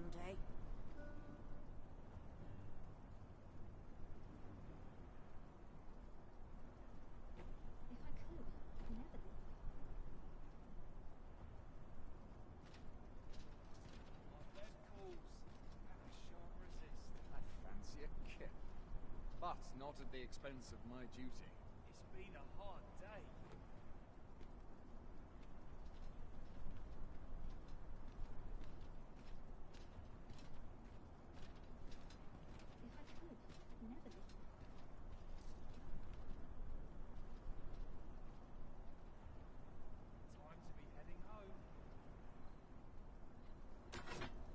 one day. If I could, never leave. My bed calls, and I shan't resist. I fancy a kip, but not at the expense of my duty. It's been a hard day. If I could, never leave. Time to be heading home.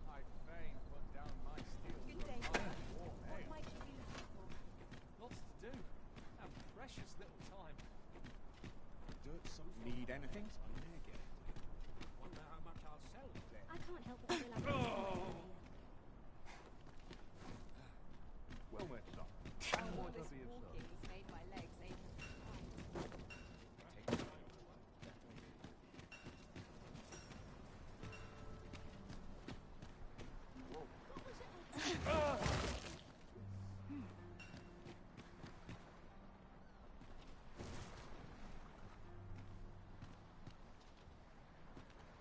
I'd fain put down my steel Good for a day, pint sir. of warm What ale. might you be looking for? Lots to do, and precious little time. Dirt so far. Need anything? I never get it. Wonder how much I'll sell it then. I can't help but feel like I'm Well met, son. All this walking's made my legs ache.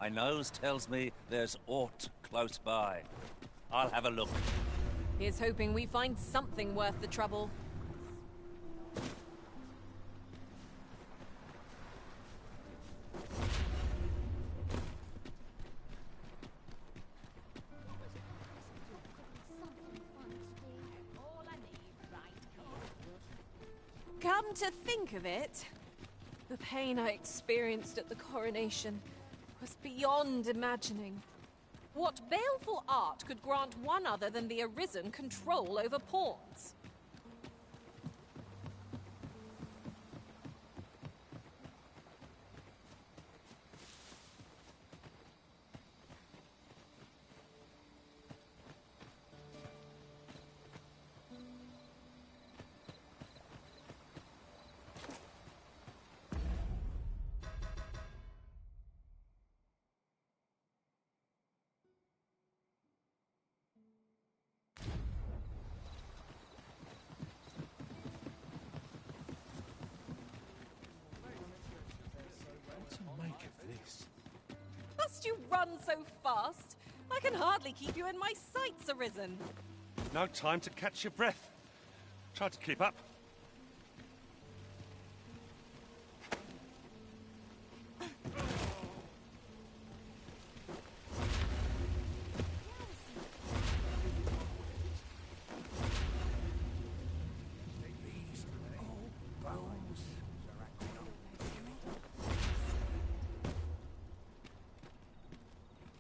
My nose tells me there's aught close by. I'll have a look. Here's hoping we find something worth the trouble. All I need right here. Come to think of it, the pain I experienced at the coronation was beyond imagining. What baleful art could grant one other than the Arisen control over pawns? What to make of this? Must you run so fast? I can hardly keep you in my sights, Arisen. No time to catch your breath. Try to keep up.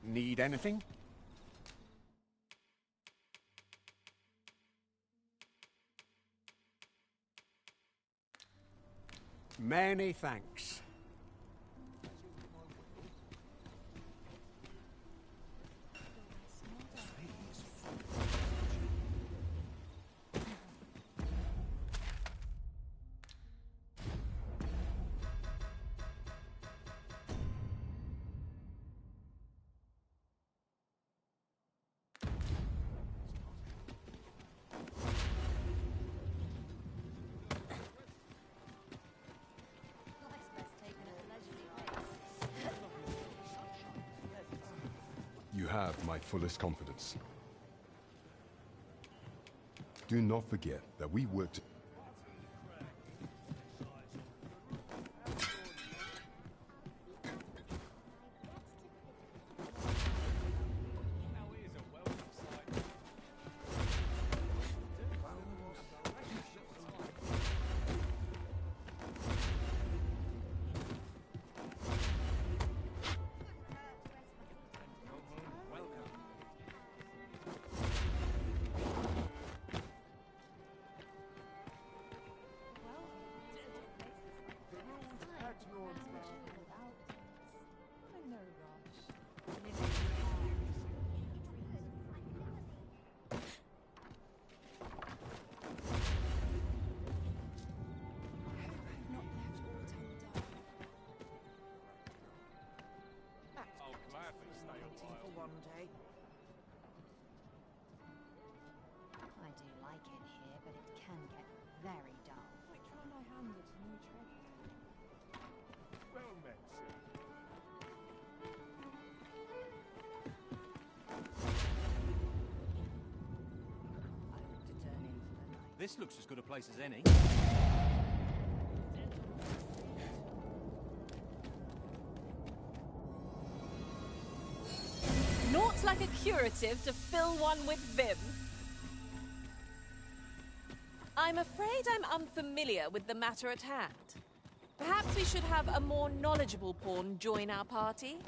Need anything? Many thanks. Life's best taken at a leisurely pace. You have my fullest confidence. Do not forget that we worked. Now here's a welcome sight. Welcome. Back to I'll gladly stay a waiting while. for one day. like it here, but it can get very dull. I try my hand at a new trade. Well met, sir. I hope to turn in for the night. This looks as good a place as any. Naught like a curative to fill one with vim. I'm afraid I'm unfamiliar with the matter at hand. Perhaps we should have a more knowledgeable pawn join our party?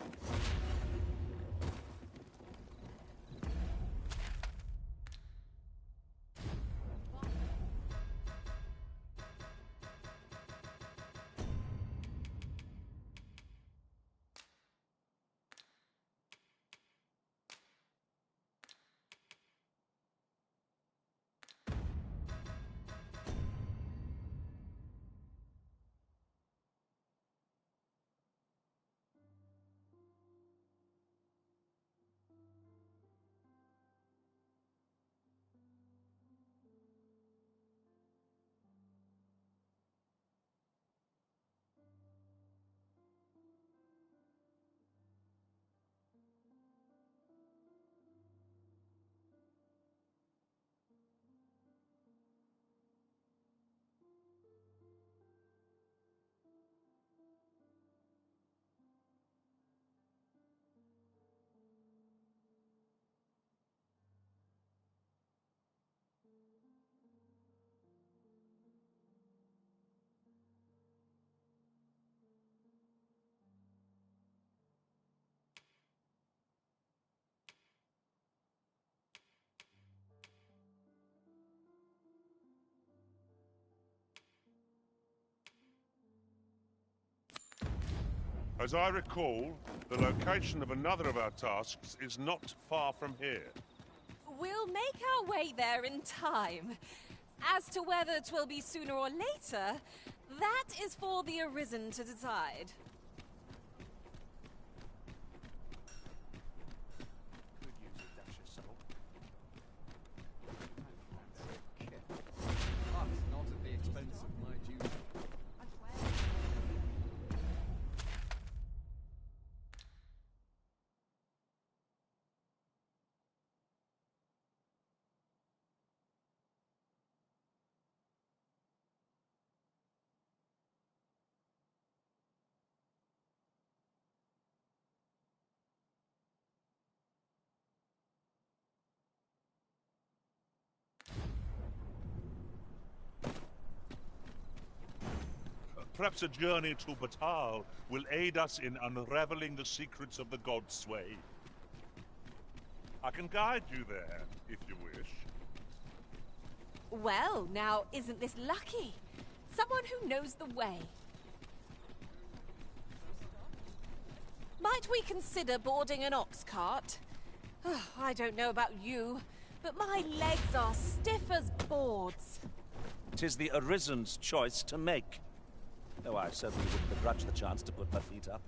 As I recall, the location of another of our tasks is not far from here. We'll make our way there in time. As to whether 'twill be sooner or later, that is for the Arisen to decide. Could use a dash of salt. I fancy a kip. But not at the expense of my duty. Perhaps a journey to Batal will aid us in unraveling the secrets of the God's Sway. I can guide you there, if you wish. Well, now, isn't this lucky? Someone who knows the way. Might we consider boarding an ox cart? I don't know about you, but my legs are stiff as boards. 'Tis the Arisen's choice to make. Though I certainly wouldn't begrudge the chance to put my feet up.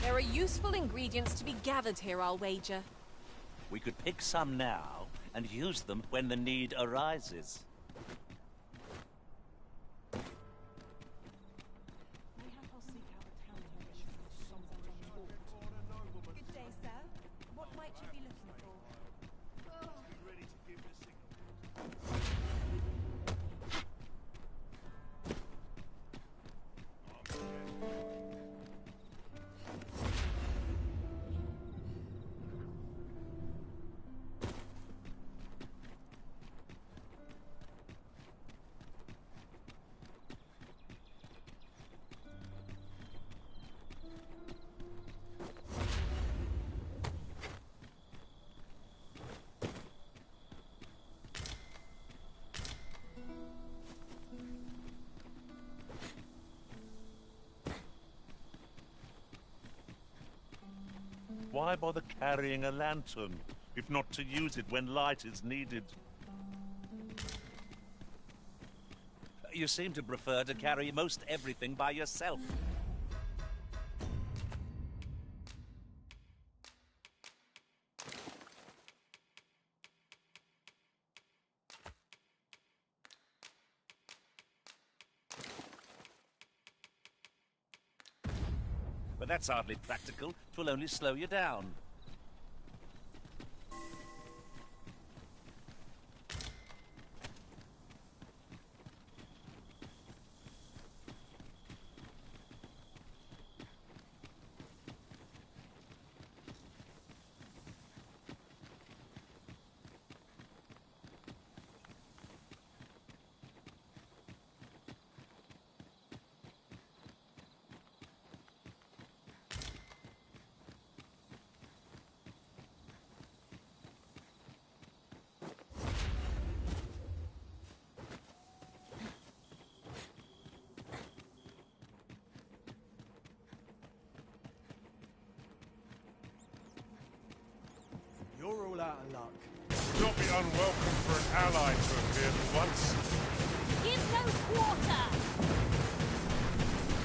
There are useful ingredients to be gathered here, I'll wager. We could pick some now and use them when the need arises. Good day, sir. What might you be looking for? Ready to give the signal. why bother carrying a lantern, if not to use it when light is needed? You seem to prefer to carry most everything by yourself. But that's hardly practical. 'Twill only slow you down. You're all out of luck. Would not be unwelcome for an ally to appear for once. Give no quarter!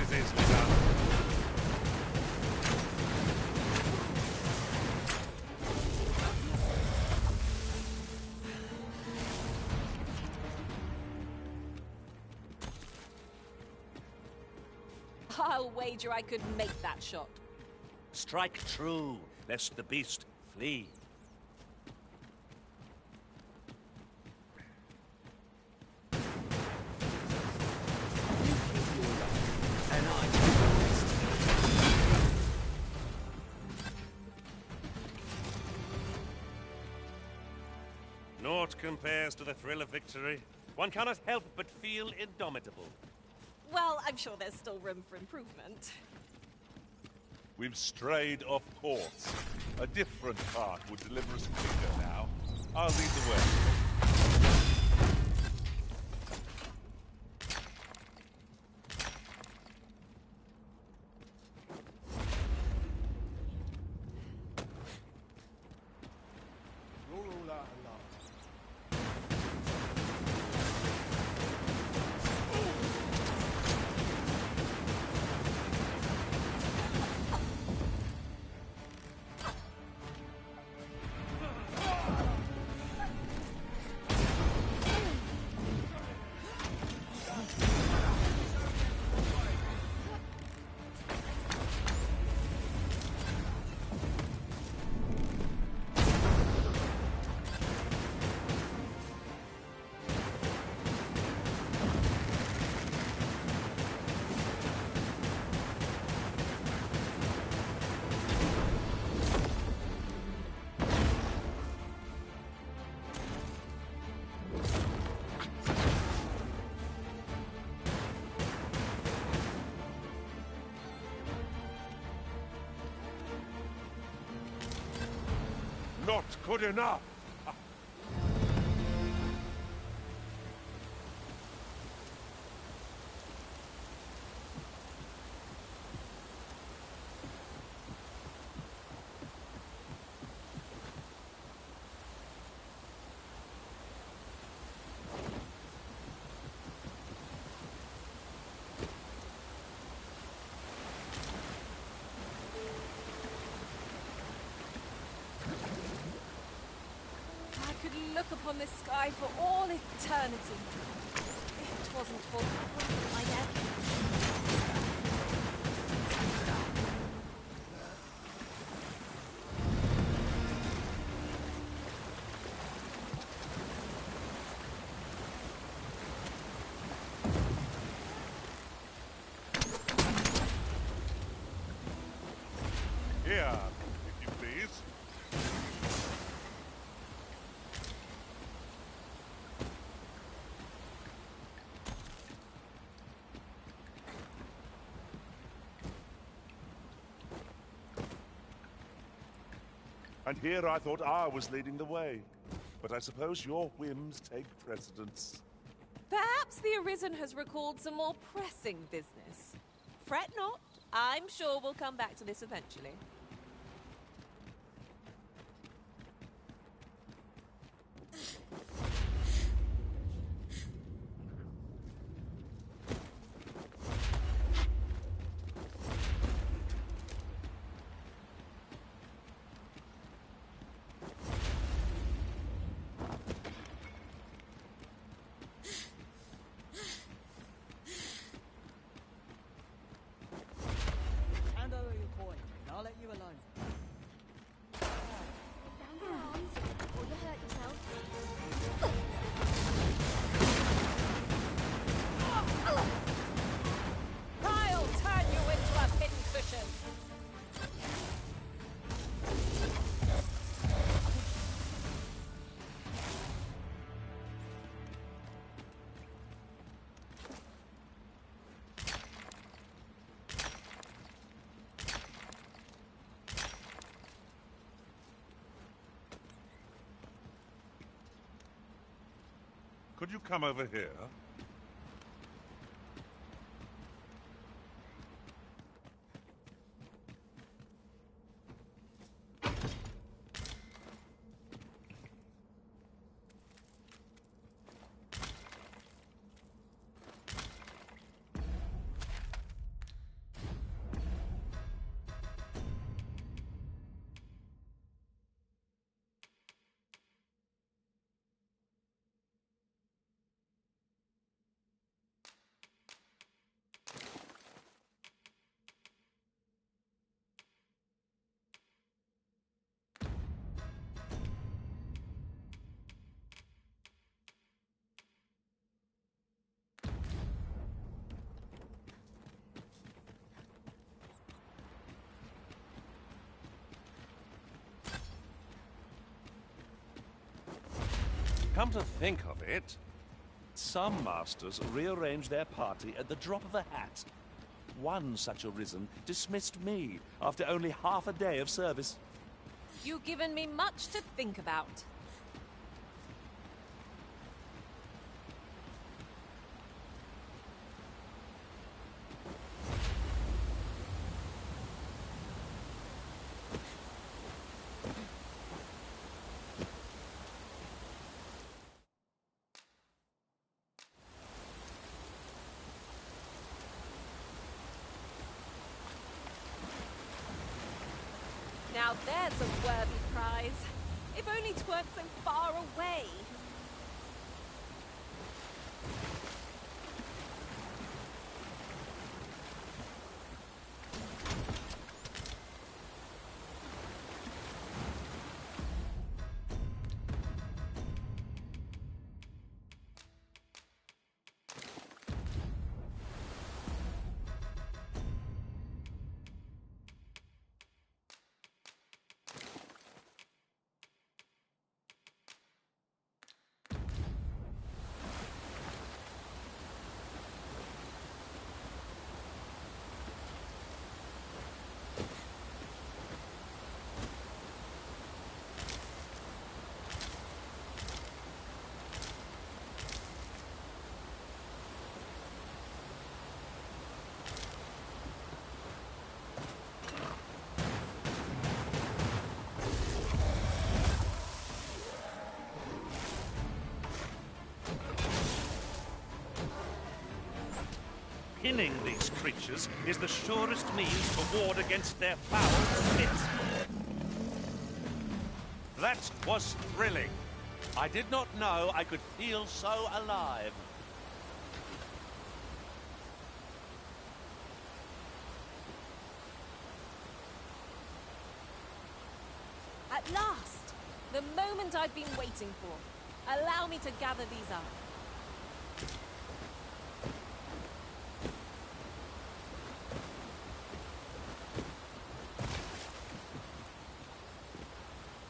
It is easily done. I'll wager I could make that shot. Strike true, lest the beast flee. Naught compares to the thrill of victory. One cannot help but feel indomitable. Well, I'm sure there's still room for improvement. We've strayed off course. A different path would deliver us quicker now. I'll lead the way. You're all out of luck. Not good enough! I could look upon this sky for all eternity. If it wasn't for my neck. Here, if you please. And here I thought I was leading the way. But I suppose your whims take precedence. Perhaps the Arisen has recalled some more pressing business. Fret not. I'm sure we'll come back to this eventually. Could you come over here? Come to think of it, some masters rearrange their party at the drop of a hat. One such Arisen dismissed me after only half a day of service. You've given me much to think about. Now there's a worthy prize. If only 'tweren't so far away. Pinning these creatures is the surest means to ward against their foul spit. That was thrilling. I did not know I could feel so alive. At last! The moment I've been waiting for. Allow me to gather these up.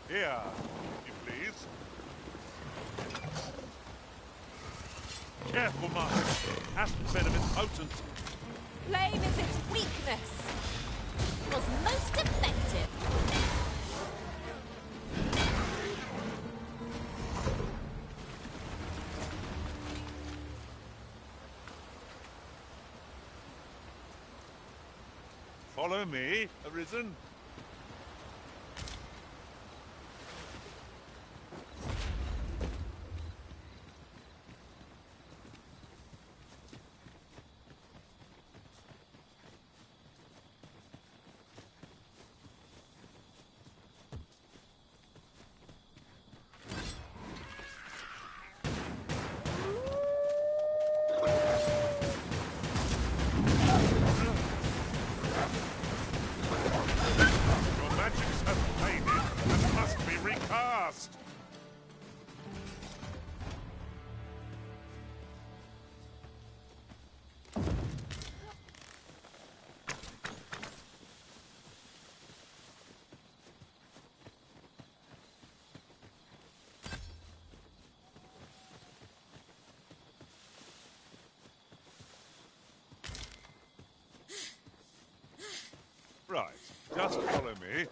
Here, if you please. Careful, Master. Hasn't been a bit potent. Flame is its weakness. Was most effective. Follow me, Arisen. Right, just follow me.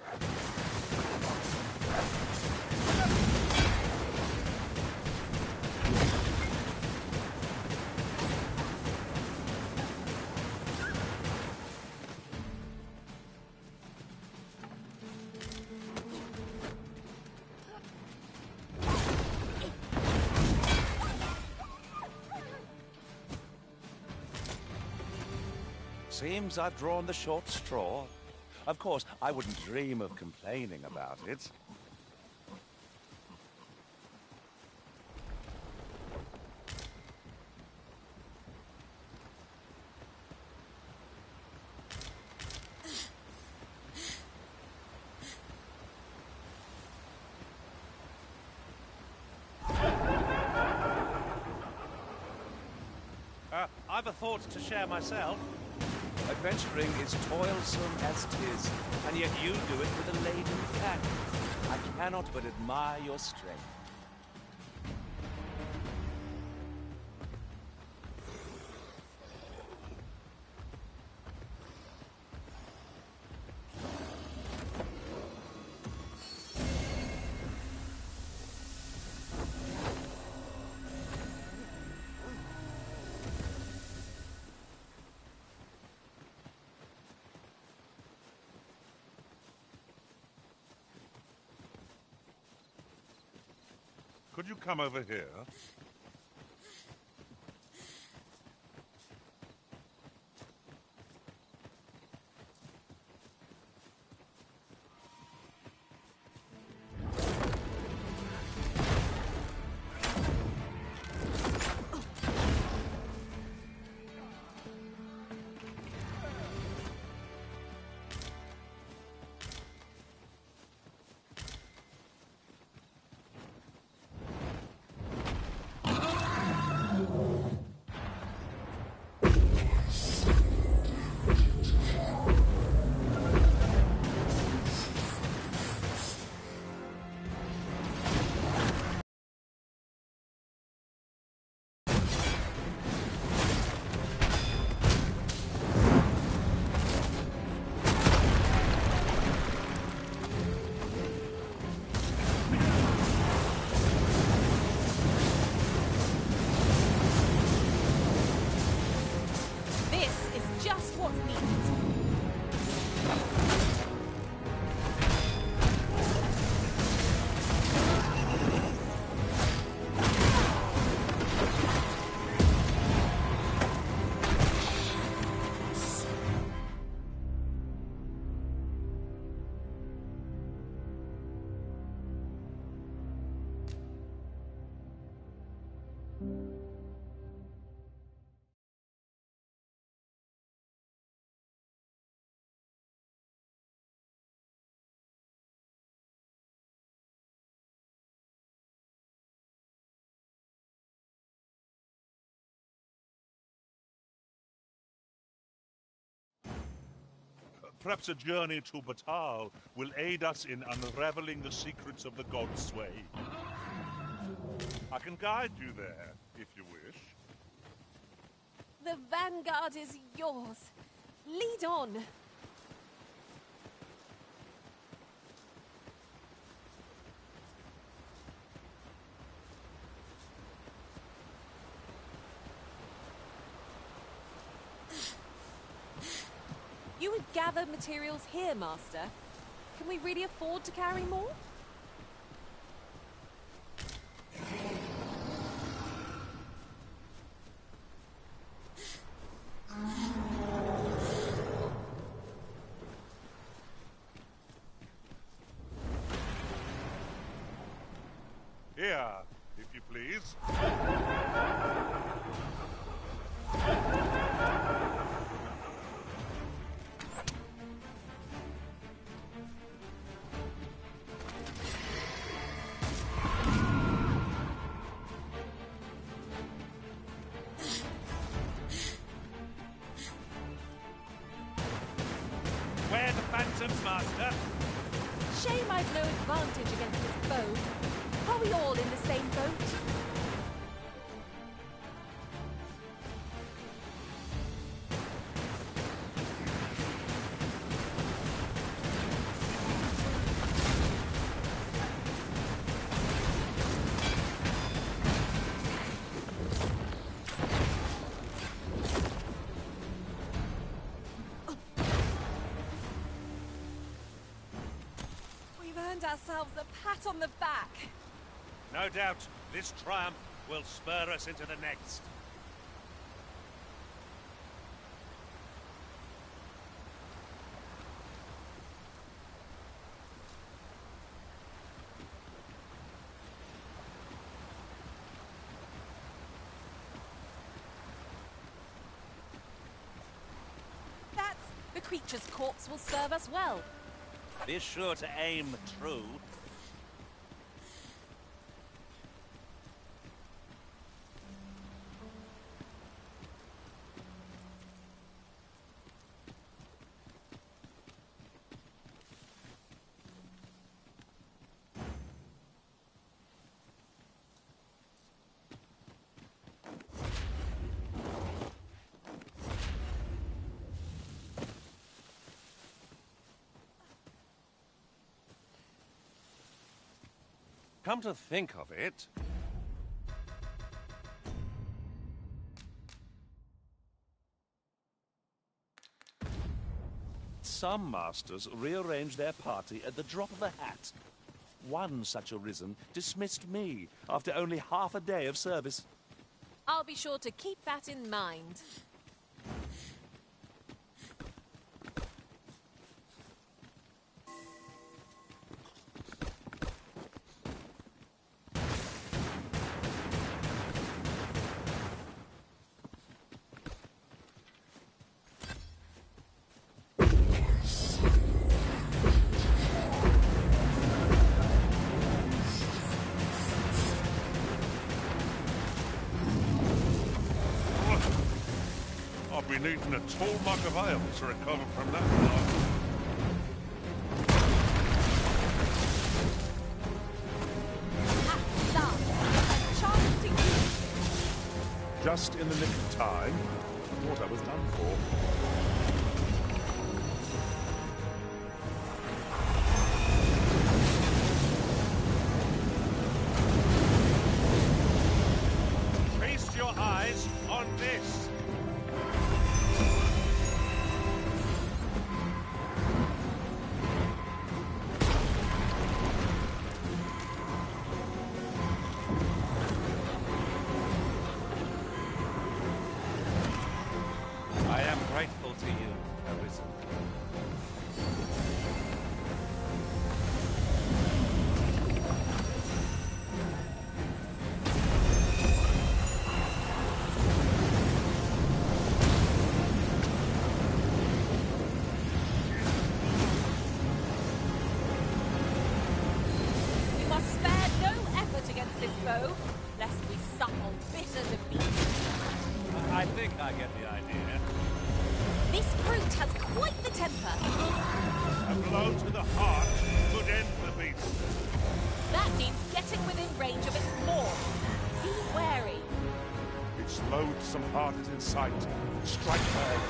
Seems I've drawn the short straw. Of course, I wouldn't dream of complaining about it. I've a thought to share myself. Adventuring is toilsome as 'tis, and yet you do it with a laden pack. I cannot but admire your strength. Could you come over here? Perhaps a journey to Batal will aid us in unraveling the secrets of the God's Sway. I can guide you there, if you wish. The vanguard is yours. Lead on. You would gather materials here, Master. Can we really afford to carry more? Here, if you please. Where the phantoms, Master? Shame I've no advantage against this foe. Are we all in the same boat? We've earned ourselves a pat on the back. No doubt this triumph will spur us into the next. creature's corpse will serve us well. Be sure to aim true. Come to think of it, some masters rearrange their party at the drop of a hat. One such arisen dismissed me after only half a day of service. I'll be sure to keep that in mind. I'll be needing a tall mug of ale to recover from that blow. At last, a chance to use. Just in the nick of time. I thought I was done for. Feast your eyes on this. I am grateful to you, Arisen. We must spare no effort against this foe, lest we sup on bitter defeat. I think I get the idea. This brute has quite the temper. A blow to the heart could end the beast. That means getting within range of its maw. Be wary. Its loathsome heart is in sight. Strike hard.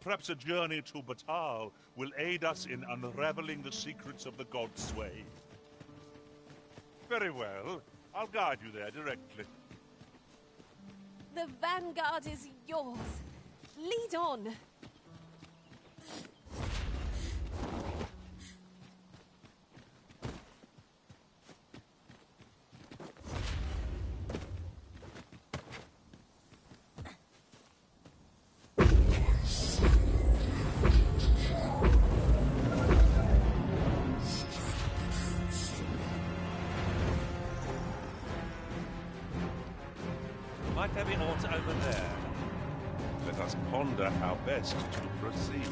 Perhaps a journey to Batal will aid us in unraveling the secrets of the God's Way. Very well. I'll guide you there directly. The vanguard is yours. Lead on. Might there be aught over there? Let us ponder how best to proceed.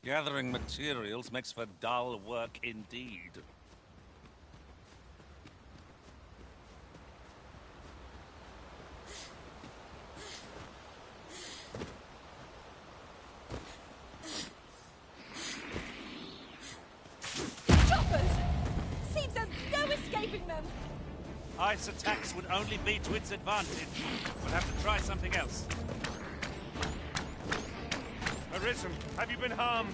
Gathering materials makes for dull work indeed. Choppers! Seems there's no escaping them. Ice attacks would only be to its advantage. We'll have to try something else. Arisen, have you been harmed?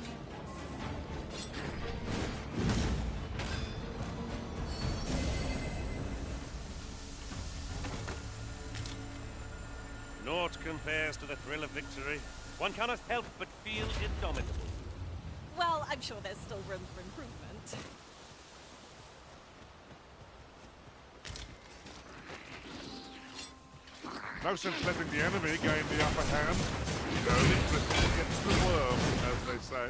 What compares to the thrill of victory? One cannot help but feel indomitable. Well, I'm sure there's still room for improvement. No sense letting the enemy gain the upper hand. The only trickle against the worm, as they say.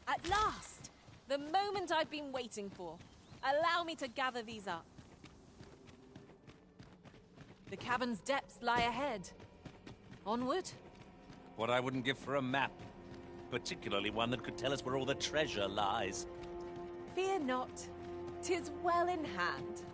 At last! The moment I've been waiting for. Allow me to gather these up. The cavern's depths lie ahead. Onward? What I wouldn't give for a map. Particularly one that could tell us where all the treasure lies. Fear not. 'Tis well in hand.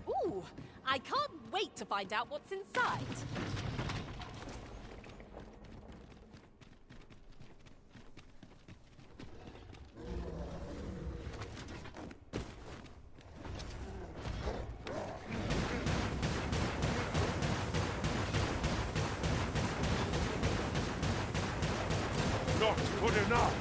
Ooh, I can't wait to find out what's inside. Not good enough.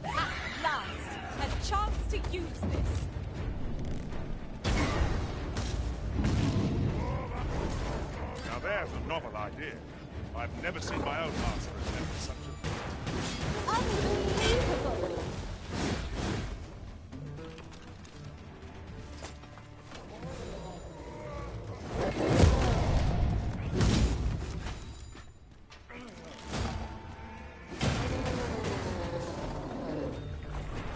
At last, a chance to use this. Now there's a novel idea. I've never seen my own master attempt such a feat. Unbelievable!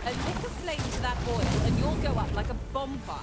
A lick of flame to that oil and you'll go up like a bonfire.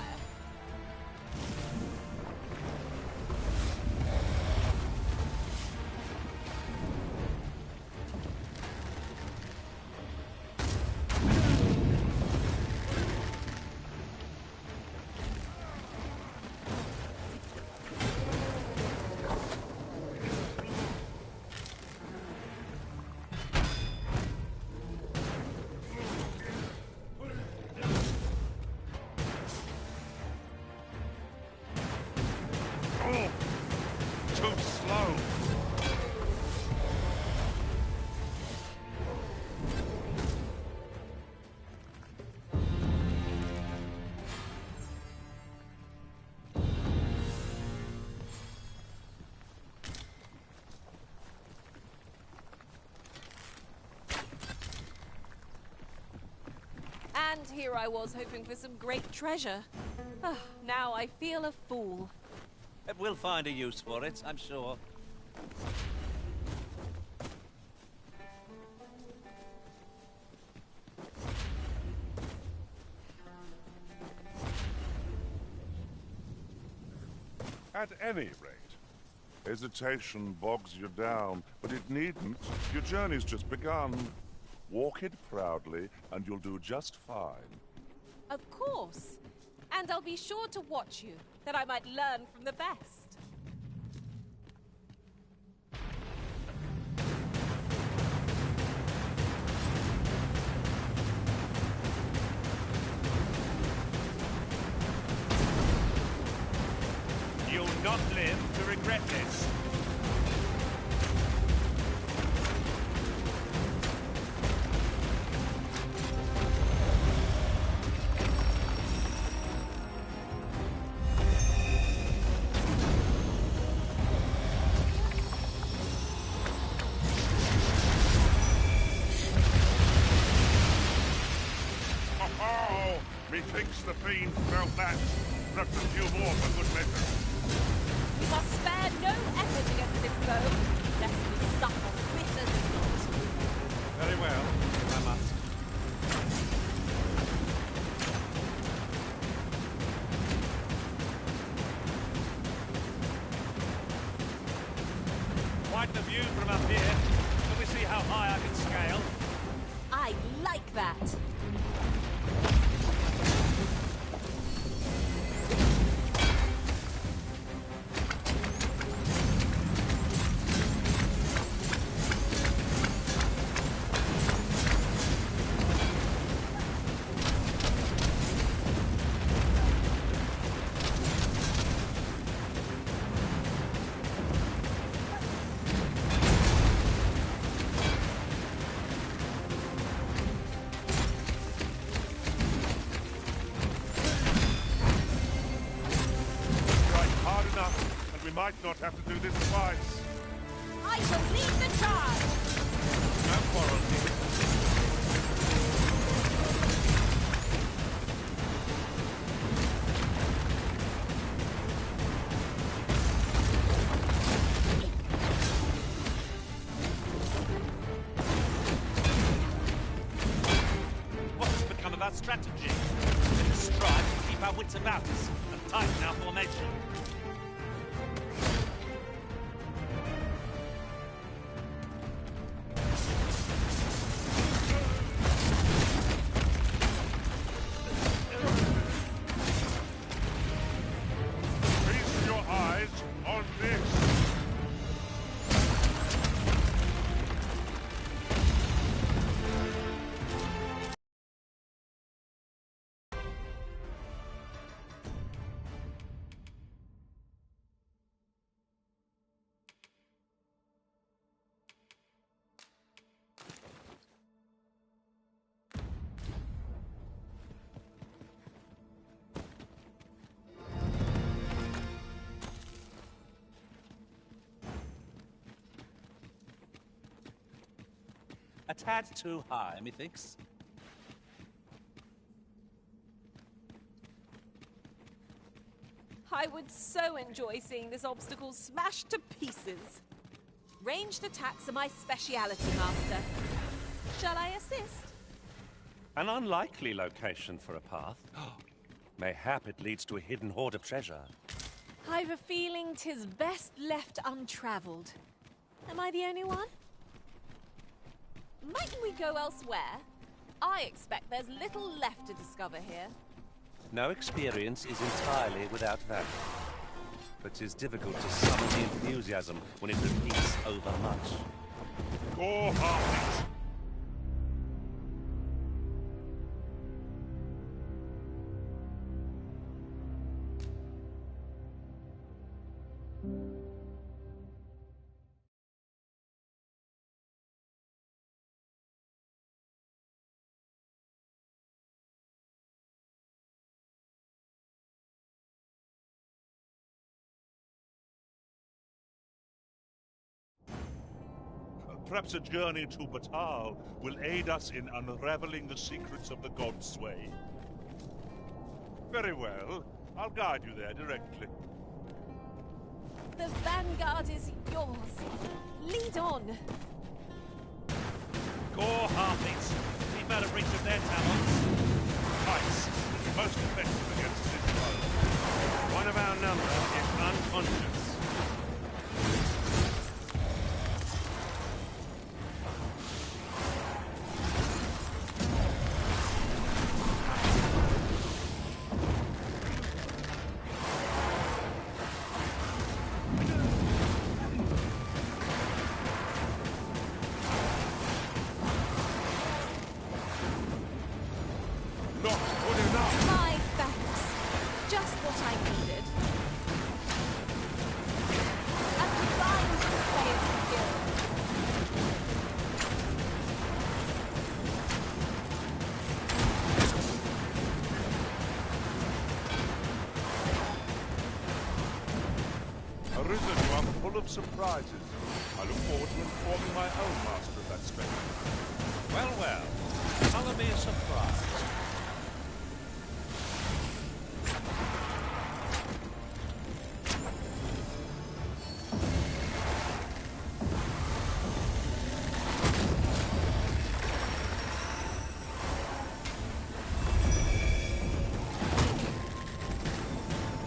Oh, too slow. And here I was hoping for some great treasure. Ah, now I feel a fool. We'll find a use for it, I'm sure. At any rate, hesitation bogs you down, but it needn't. Your journey's just begun. Walk it proudly, and you'll do just fine. Of course. And I'll be sure to watch you, that I might learn from the best. You'll not live to regret this. Oh, methinks the fiend felt that. Perhaps a few more for good measure. We must spare no effort against this foe, lest we suffer bitter defeat. Very well, I must. quite the view from up here. Shall we see how high I can scale? I like that. Might not have to do this twice. I shall lead the charge! No quarrel here. What's become of our strategy? We must strive to keep our wits about us and tighten our formation. A tad too high, methinks. I would so enjoy seeing this obstacle smashed to pieces. Ranged attacks are my speciality, Master. Shall I assist? An unlikely location for a path. Mayhap it leads to a hidden hoard of treasure. I've a feeling 'tis best left untravelled. Am I the only one? Mightn't we go elsewhere? I expect there's little left to discover here. No experience is entirely without value. But 'tis difficult to summon the enthusiasm when it repeats overmuch. Go hard! Perhaps a journey to Batal will aid us in unraveling the secrets of the God's Sway. Very well. I'll guide you there directly. The vanguard is yours. Lead on. Gore Harpies! Keep out of reach of their talons. Ice is most effective against this foe. One of our number is unconscious. My thanks. Just what I needed. A divine display of skill. Arisen, you are full of surprises. I look forward to informing my own master of that spectacle. Well, well. Colour me surprised.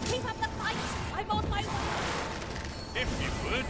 Keep up the fight. I'm on my way. If you would.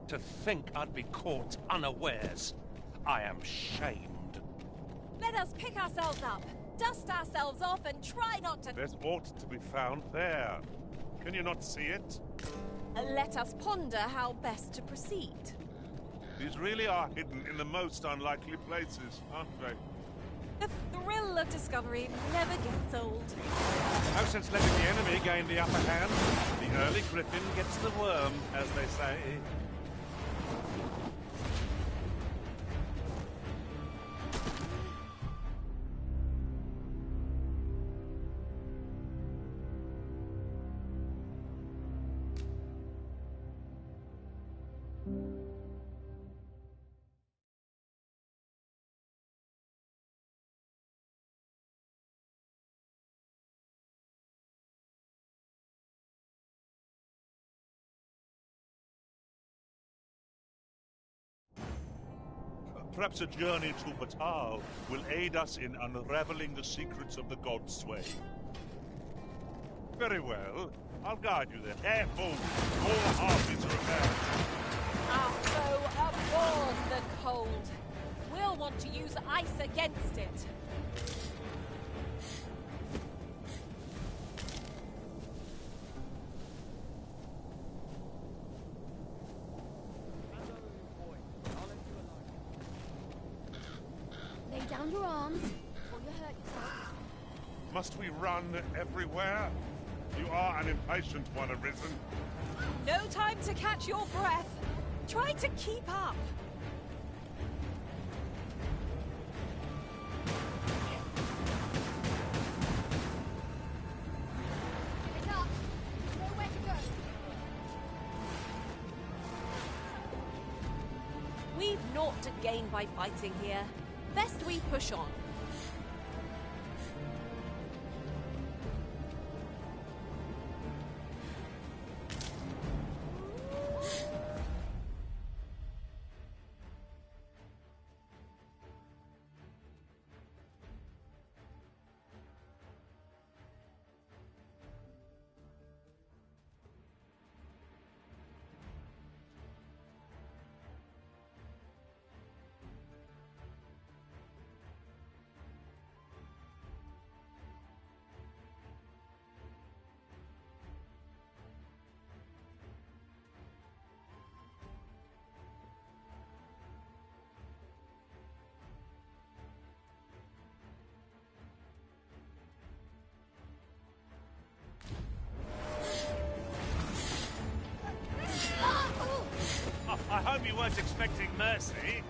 To think I'd be caught unawares. I am shamed. Let us pick ourselves up, dust ourselves off, and try not to... There's aught to be found there. Can you not see it? Let us ponder how best to proceed. These really are hidden in the most unlikely places, aren't they? The thrill of discovery never gets old. No sense letting the enemy gain the upper hand. The early griffin gets the worm, as they say. Perhaps a journey to Batal will aid us in unraveling the secrets of the Godsway. Very well. I'll guide you there. Careful! All harpies repaired. Our foe abhors the cold. We'll want to use ice against it. Lay down your arms, or you hurt yourself. Must we run everywhere? You are an impatient one, Arisen. No time to catch your breath. Try to keep up. Get up. Nowhere to go. We've naught to gain by fighting here. Best we push on. I hope you weren't expecting mercy.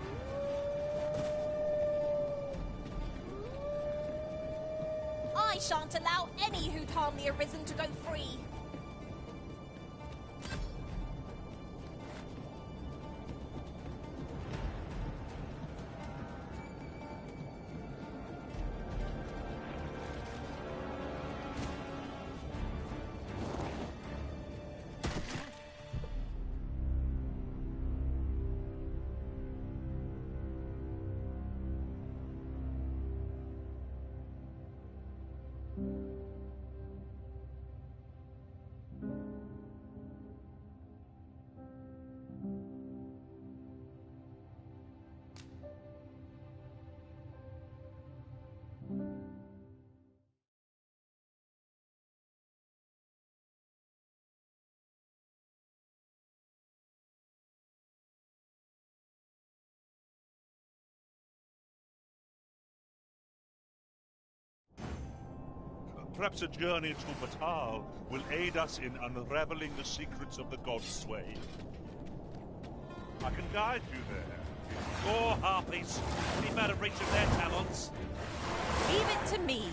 I shan't allow any who'd harm the Arisen to go free. Perhaps a journey to Batal will aid us in unraveling the secrets of the Godsway. I can guide you there. More harpies. Keep out of reach of their talons. Leave it to me.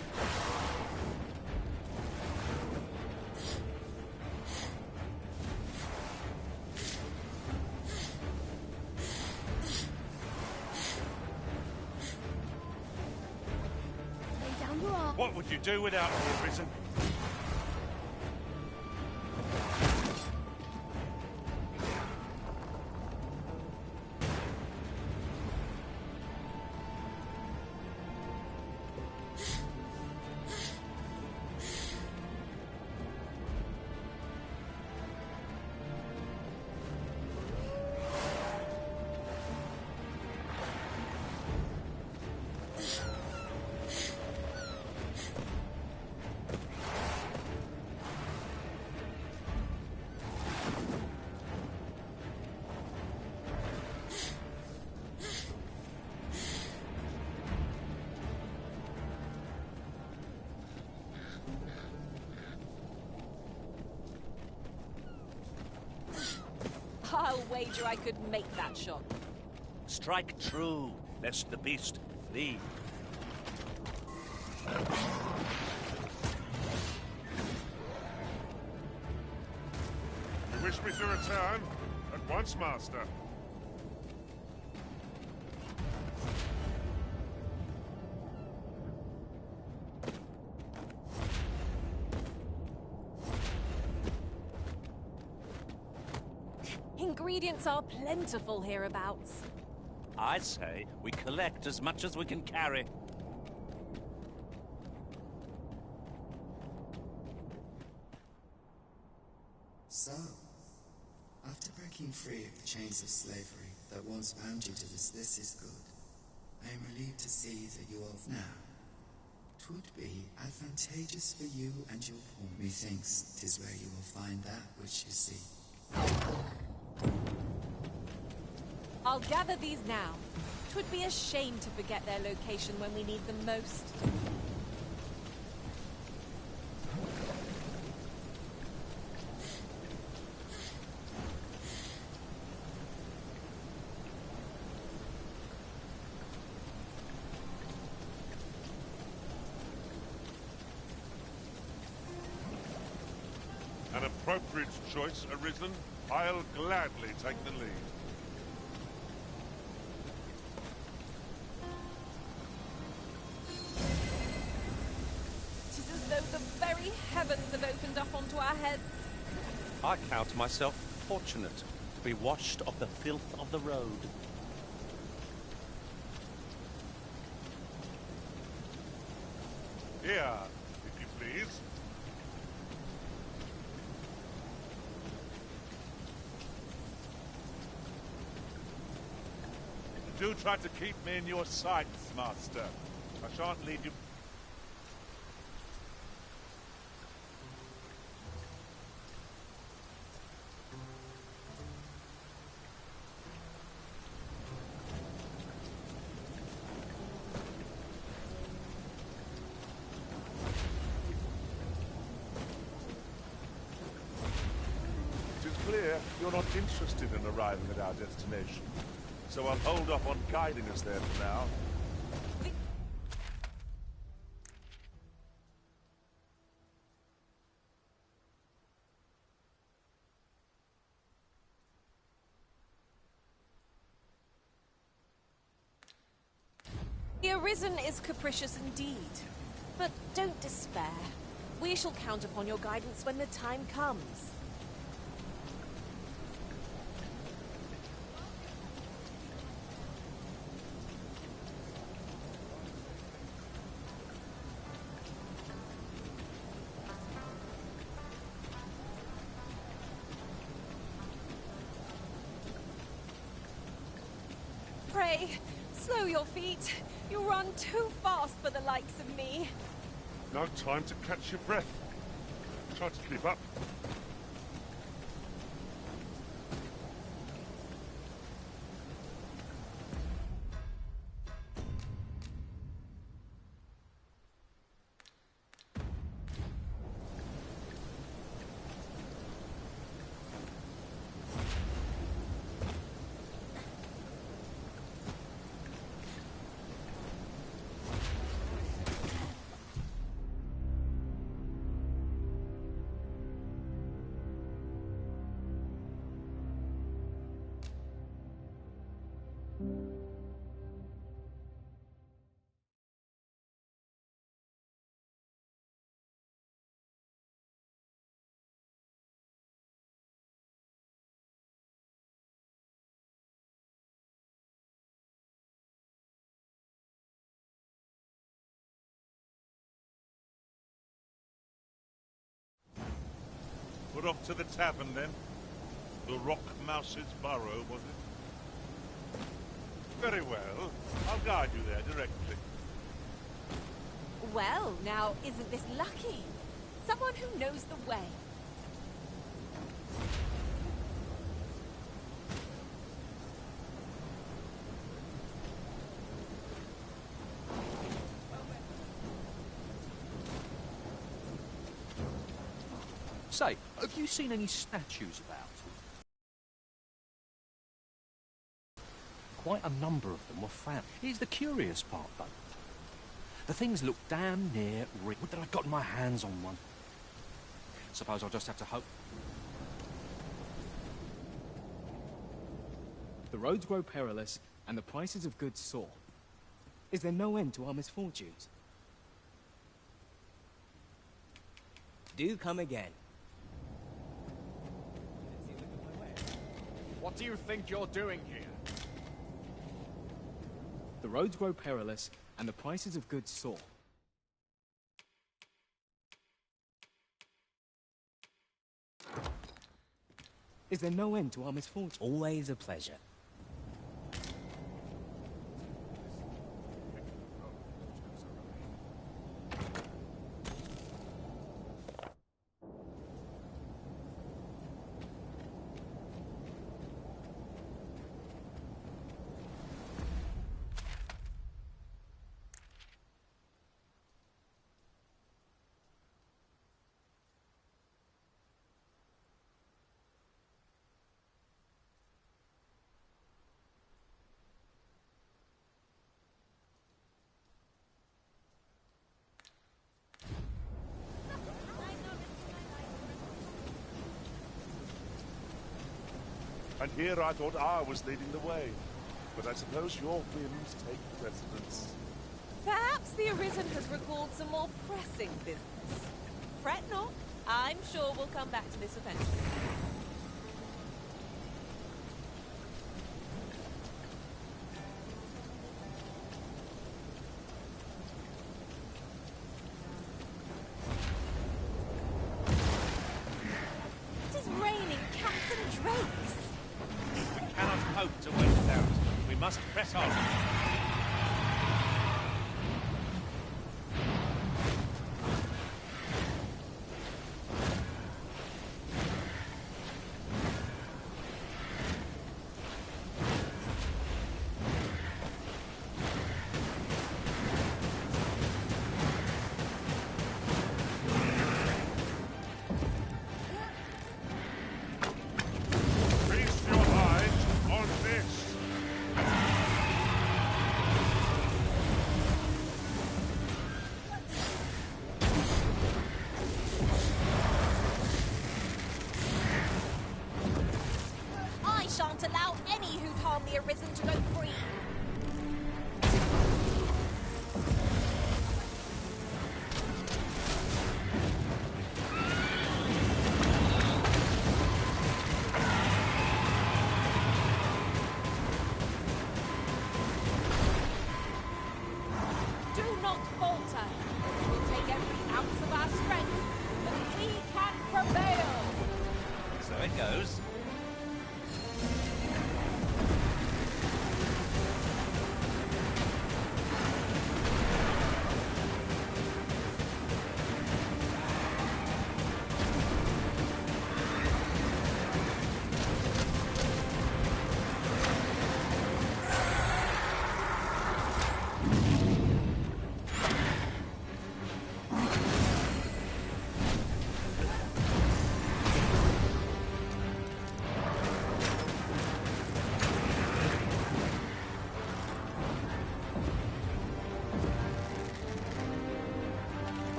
Lay down your arms. What would you do without me, Arisen? wager I could make that shot. Strike true, lest the beast flee. You wish me to return? At once, Master. Ingredients are plentiful hereabouts. I say we collect as much as we can carry. So, after breaking free of the chains of slavery that once bound you to this is good, I am relieved to see that you are now. 'Twould be advantageous for you and your poor. Methinks 'tis where you will find that which you seek. I'll gather these now. 'Twould be a shame to forget their location when we need them most. An appropriate choice arisen. I'll gladly take the lead. Tis as though the very heavens have opened up onto our heads. I count myself fortunate to be washed of the filth of the road. Here, if you please. Do try to keep me in your sights, Master. I shan't leave you. It is clear you're not interested in arriving at our destination. So I'll hold off on guiding us there for now. The Arisen is capricious indeed. But don't despair. We shall count upon your guidance when the time comes. Pray, slow your feet. You run too fast for the likes of me. No time to catch your breath. Try to keep up. Put off to the tavern, then. The Rock Mouse's Burrow, was it? Very well. I'll guide you there directly. Well, now, isn't this lucky? Someone who knows the way. Say, have you seen any statues about? quite a number of them were found. Here's the curious part, though. The things look damn near real. Would that I'd gotten my hands on one. Suppose I'll just have to hope. The roads grow perilous, and the prices of goods soar. Is there no end to our misfortunes? Do come again. What do you think you're doing here? The roads grow perilous, and the prices of goods soar. Is there no end to our misfortune? Always a pleasure. And here I thought I was leading the way. But I suppose your whims take precedence. Perhaps the Arisen has recalled some more pressing business. Fret not. I'm sure we'll come back to this eventually. It is raining cats and drakes. We cannot hope to wait it out. We must press on. Feast your eyes on this! I shan't allow any who'd harm the Arisen to go free. Do not falter. It will take every ounce of our strength, but we can prevail. So it goes.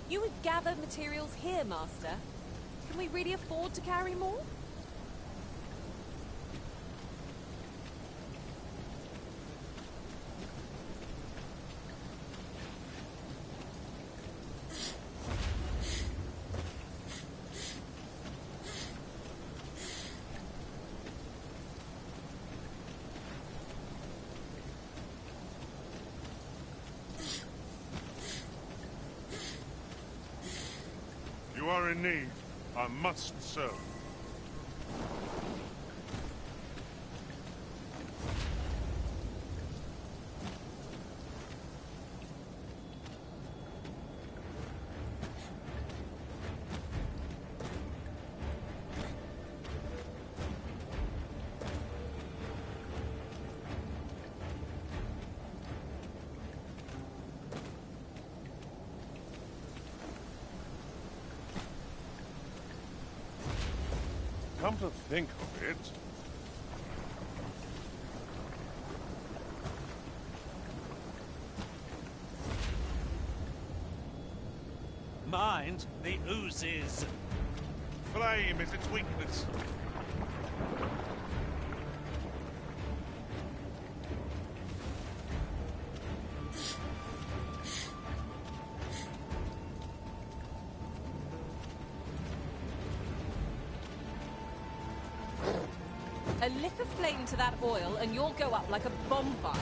You would gather materials here, Master. Can we really afford to carry more? You are in need. I must serve. Come to think of it, Mind the oozes. flame is its weakness. A lick of flame to that oil and you'll go up like a bonfire.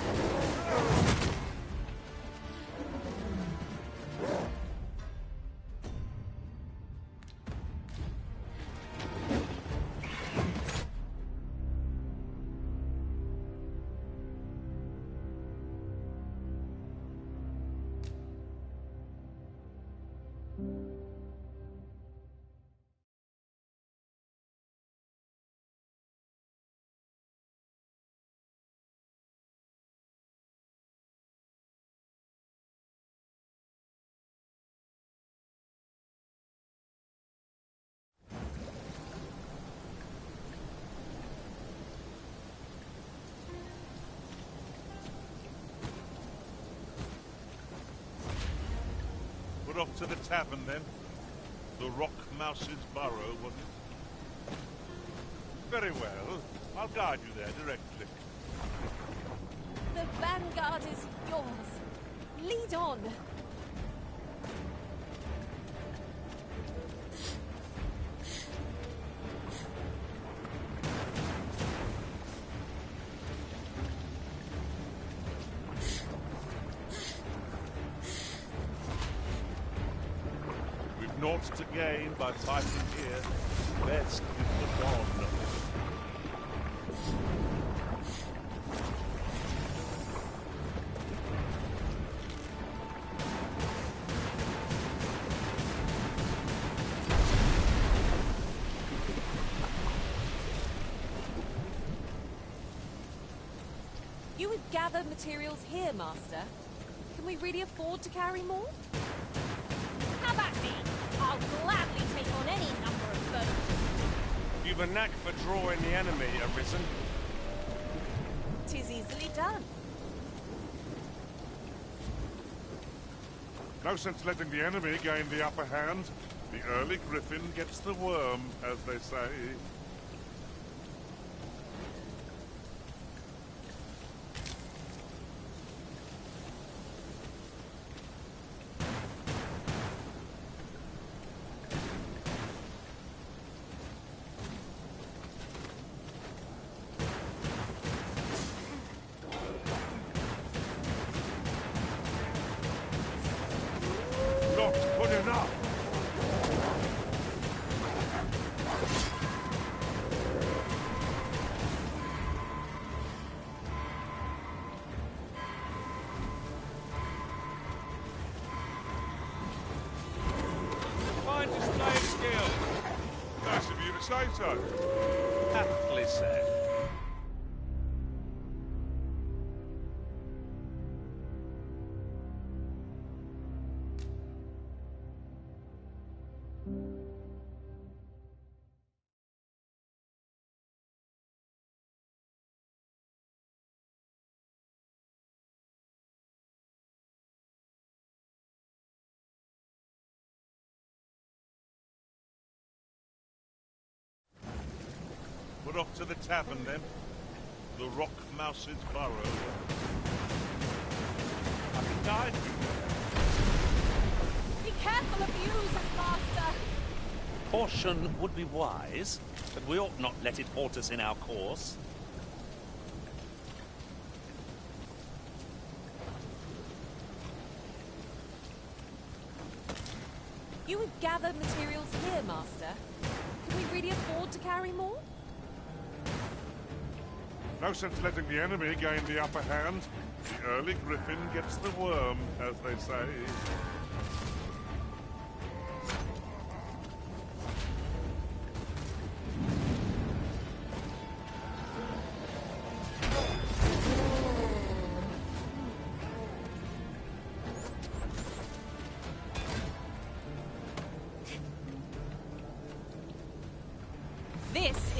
Put off to the tavern then. The Rock Mouse's burrow, wasn't it? Very well. I'll guide you there directly. The vanguard is yours. Lead on. We've naught to gain by fighting here. Best is the dawn. You would gather materials here, Master. Can we really afford to carry more? How about me? I'll gladly take on any number of foes. You've a knack for drawing the enemy, Arisen. 'Tis easily done. No sense letting the enemy gain the upper hand. The early griffin gets the worm, as they say. Not good enough! Fine display of skill. Nice of you to say so. Aptly said. Put off to the tavern then. The Rock Mouse's burrow. I can guide you. Be careful of the oozes, Master. Caution would be wise, but we ought not let it halt us in our course. You would gather materials here, Master. Can we really afford to carry more? No sense letting the enemy gain the upper hand. The early griffin gets the worm, as they say. This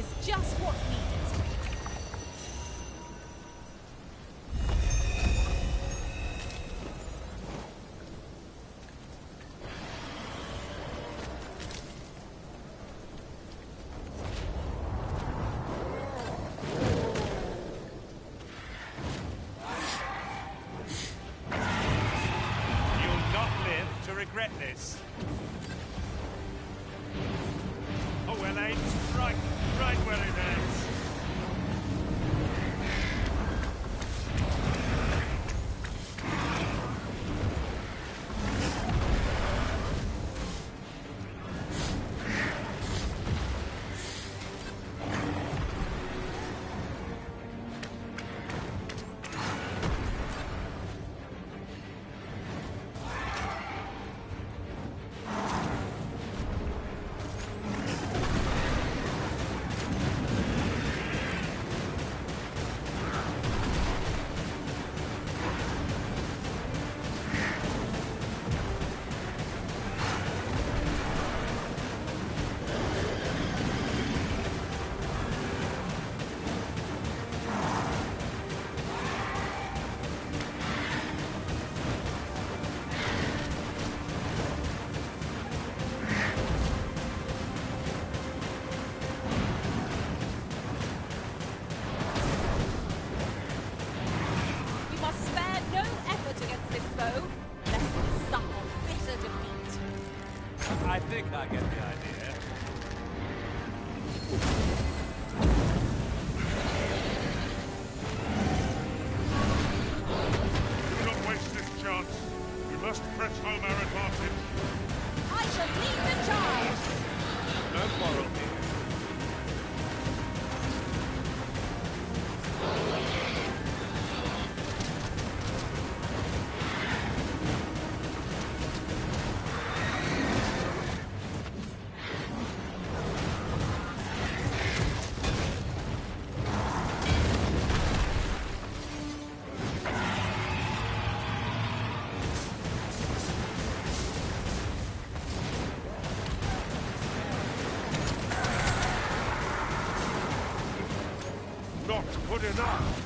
not good enough.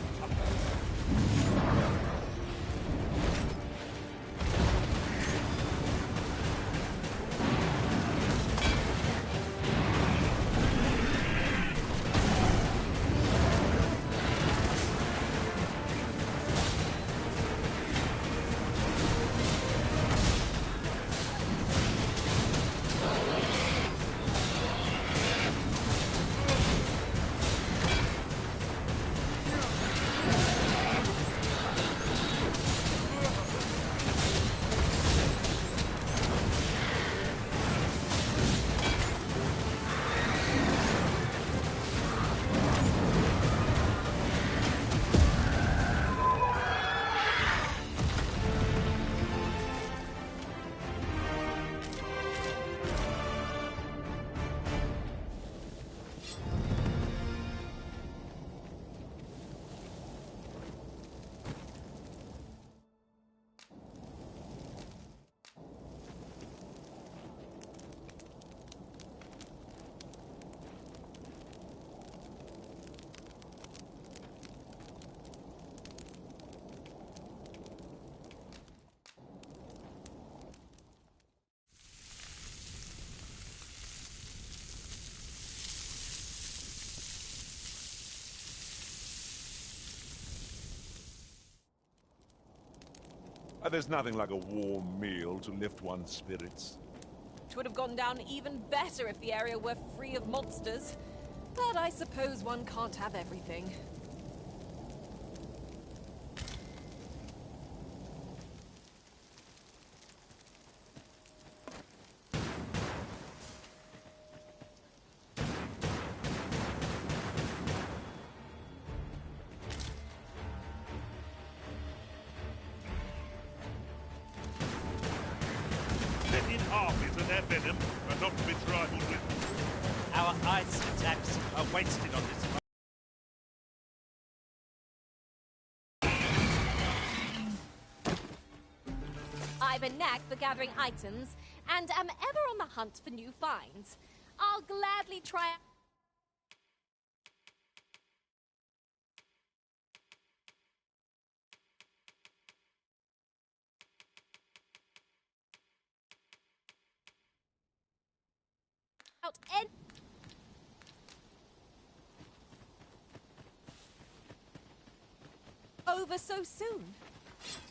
There's nothing like a warm meal to lift one's spirits. It would have gone down even better if the area were free of monsters. But I suppose one can't have everything. Let in half into their venom, and not to be trifled with. Our ice attacks are wasted on this. I've a knack for gathering items, and am ever on the hunt for new finds. I'll gladly try... out any... Over so soon?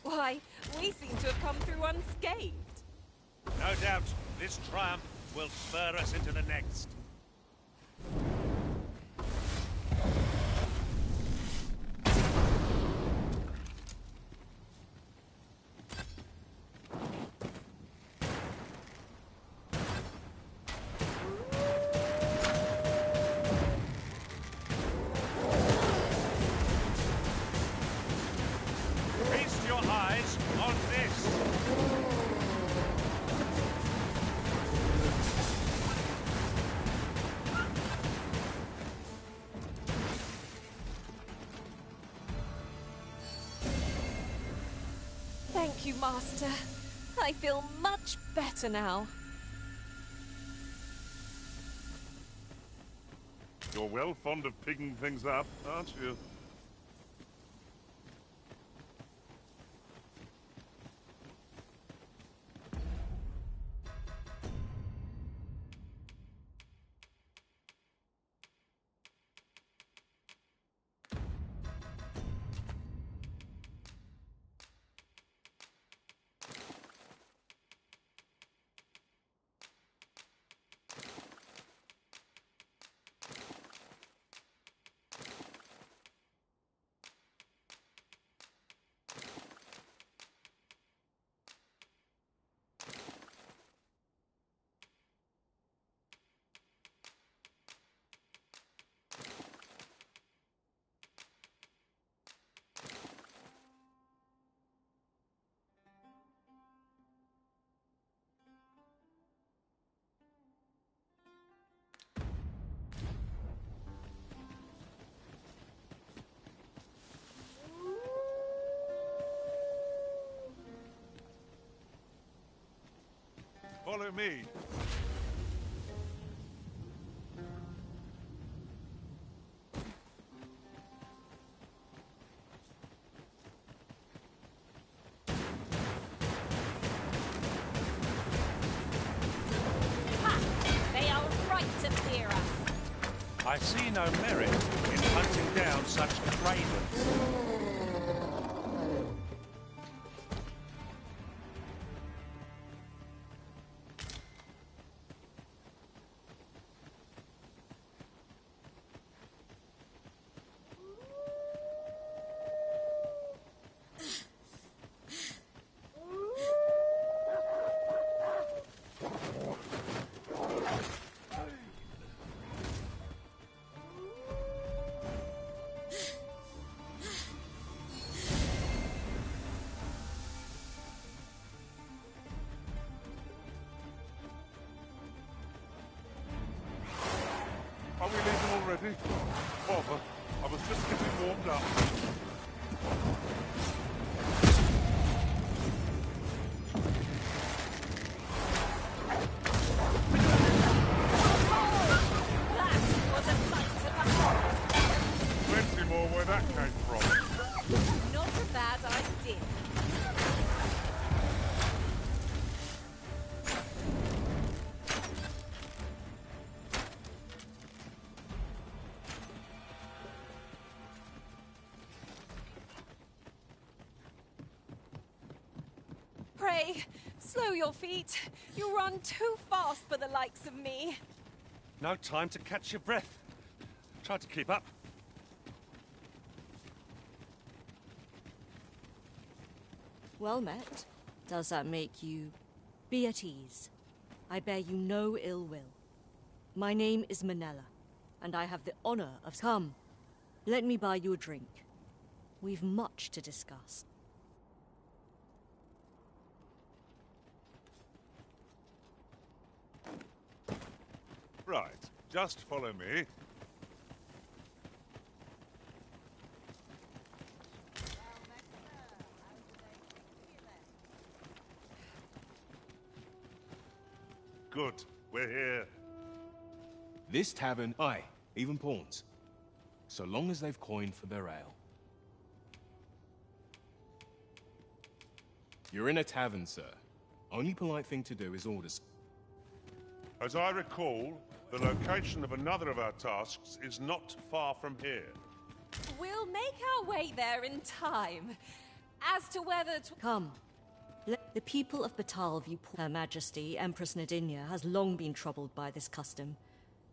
Why, we seem to have come through unscathed. No doubt, this triumph will spur us into the next. Feast your eyes on this! Thank you, Master. I feel much better now. You're well fond of picking things up, aren't you? Follow me. I see no merit in hunting down such cravens. Are we leaving already? Bother. I was just getting warmed up. Plenty more where that came from. Not a bad idea. Pray, slow your feet. You run too fast for the likes of me. No time to catch your breath. Try to keep up. Well met. Does that make you be at ease? I bear you no ill will. My name is Manella, and I have the honor of... Come, let me buy you a drink. We've much to discuss. Right, just follow me. Good, we're here. This tavern, aye, even pawns. So long as they've coined for their ale. You're in a tavern, sir. Only polite thing to do is order. As I recall, the location of another of our tasks is not far from here. We'll make our way there in time. As to whether to... Come. The people of Batal view Her Majesty, Empress Nadinia, has long been troubled by this custom,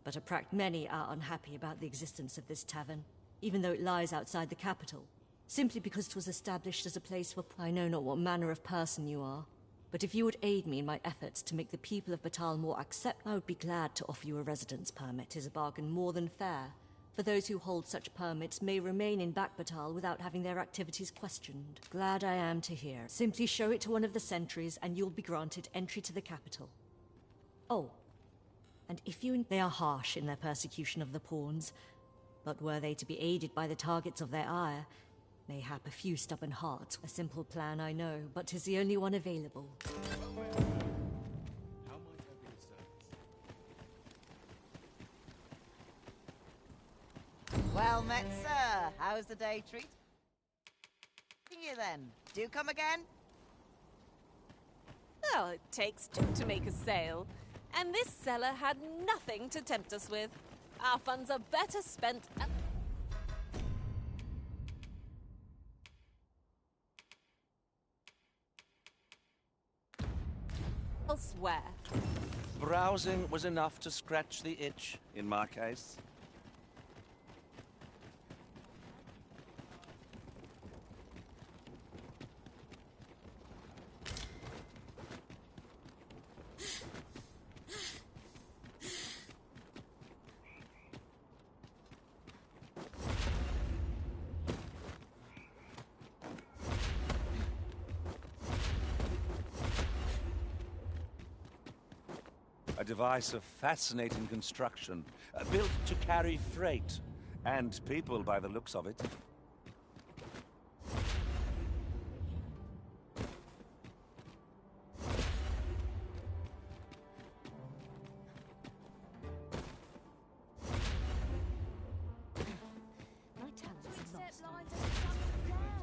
but many are unhappy about the existence of this tavern, even though it lies outside the capital, simply because it was established as a place for... I know not what manner of person you are, but if you would aid me in my efforts to make the people of Batal more I would be glad to offer you a residence permit. It is a bargain more than fair, for those who hold such permits may remain in Batal without having their activities questioned. Glad I am to hear. Simply show it to one of the sentries and you'll be granted entry to the capital. Oh, and if you... They are harsh in their persecution of the pawns, but were they to be aided by the targets of their ire, mayhap a few stubborn hearts. A simple plan, I know, but 'tis the only one available. Well met, sir. How's the day treat? You then. Do come again? Well, it takes two to make a sale, and this seller had nothing to tempt us with. Our funds are better spent at... elsewhere. Browsing was enough to scratch the itch, in my case. A device of fascinating construction, built to carry freight, and people by the looks of it.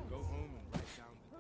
Go home and write down the...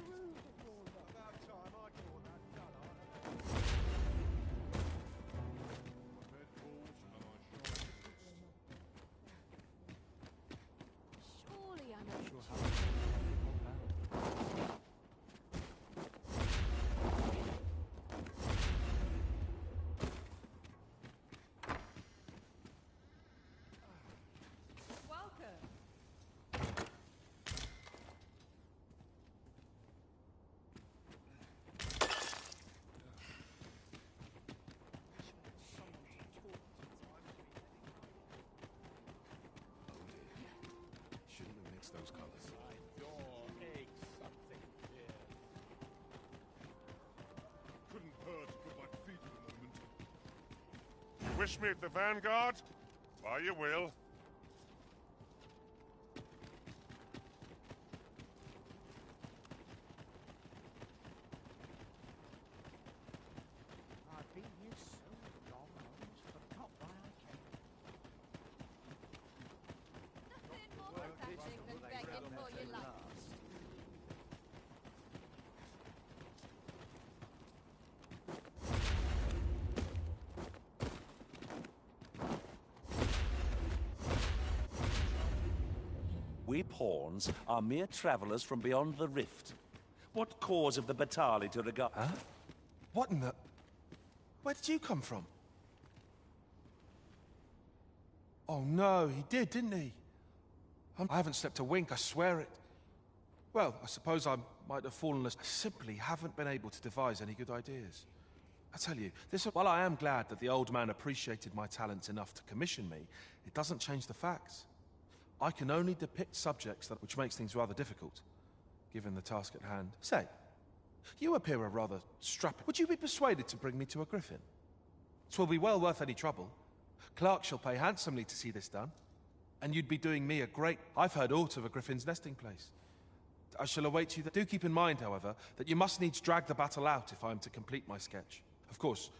Wish me at the Vanguard? Why, you will. I've been here so long, I almost forgot why I came. Nothing more pathetic than begging for your life. We pawns are mere travelers from beyond the rift. What cause of the Batali to regard... Huh? What in the... Where did you come from? Oh no, he did, didn't he? I haven't slept a wink, I swear it. Well, I suppose I might have fallen asleep. I simply haven't been able to devise any good ideas. I tell you, while I am glad that the old man appreciated my talents enough to commission me, it doesn't change the facts. I can only depict subjects which makes things rather difficult, given the task at hand. Say, you appear a rather strapping. Would you be persuaded to bring me to a griffin? 'Twill be well worth any trouble. Clark shall pay handsomely to see this done, and you'd be doing me a great... I've heard aught of a griffin's nesting place. I shall await you there. Do keep in mind, however, that you must needs drag the battle out if I am to complete my sketch. Of course,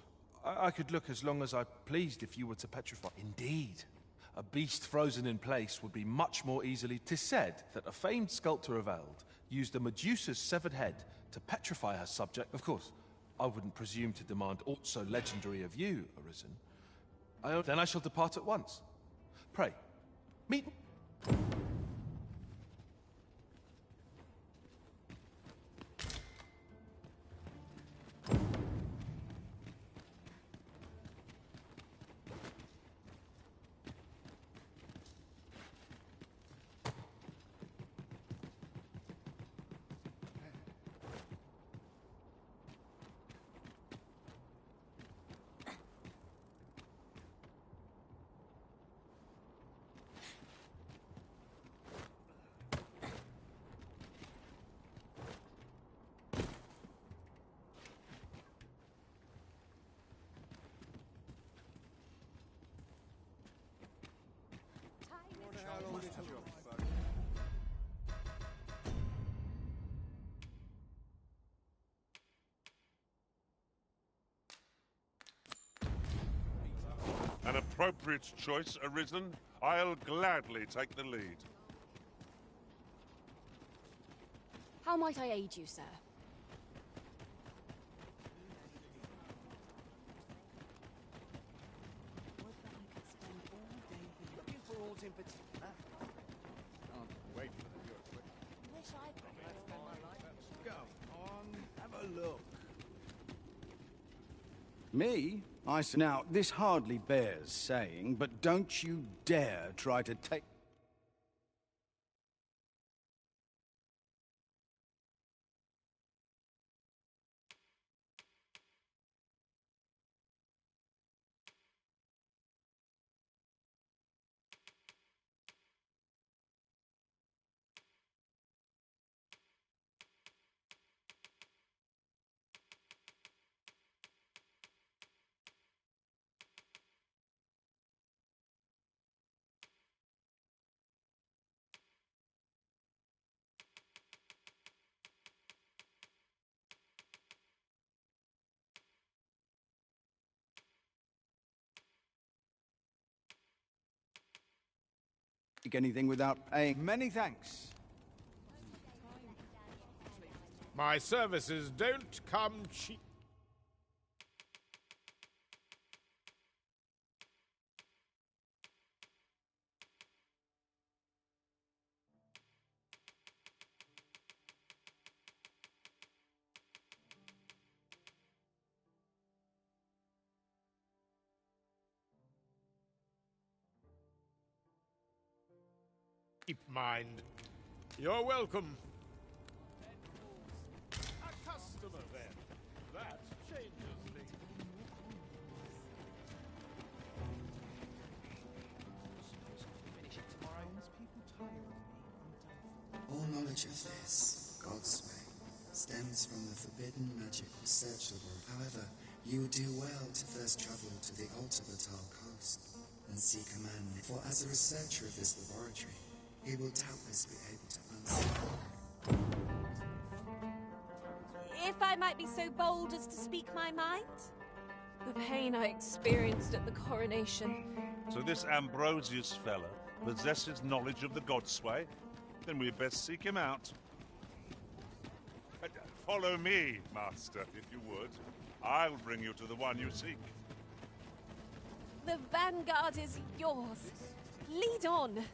I could look as long as I pleased if you were to petrify. Indeed. A beast frozen in place would be much more easily... 'Tis said that a famed sculptor of Eld used a Medusa's severed head to petrify her subject. Of course, I wouldn't presume to demand aught so legendary of you, Arisen. Then I shall depart at once. Pray, meet... An appropriate choice, Arisen. I'll gladly take the lead. How might I aid you, sir? Looking for aught in particular? Can't wait for the view quick. Wish I'd spend my life. Go on, have a look. Me? Now, this hardly bears saying, but don't you dare try to take... anything without paying. Many thanks. My services don't come cheap. Keep mind. You're welcome. A customer, then. That changes things. All knowledge of this, God's way, stems from the forbidden magic research laboratory. However, You would do well to first travel to the Alta Batal coast and seek a man, for as a researcher of this laboratory, he will doubtless be able to answer. If I might be so bold as to speak my mind? The pain I experienced at the coronation. So this Ambrosius fella possesses knowledge of the Godsway? Then we'd best seek him out. Follow me, Master, if you would. I'll bring you to the one you seek. The vanguard is yours. Lead on.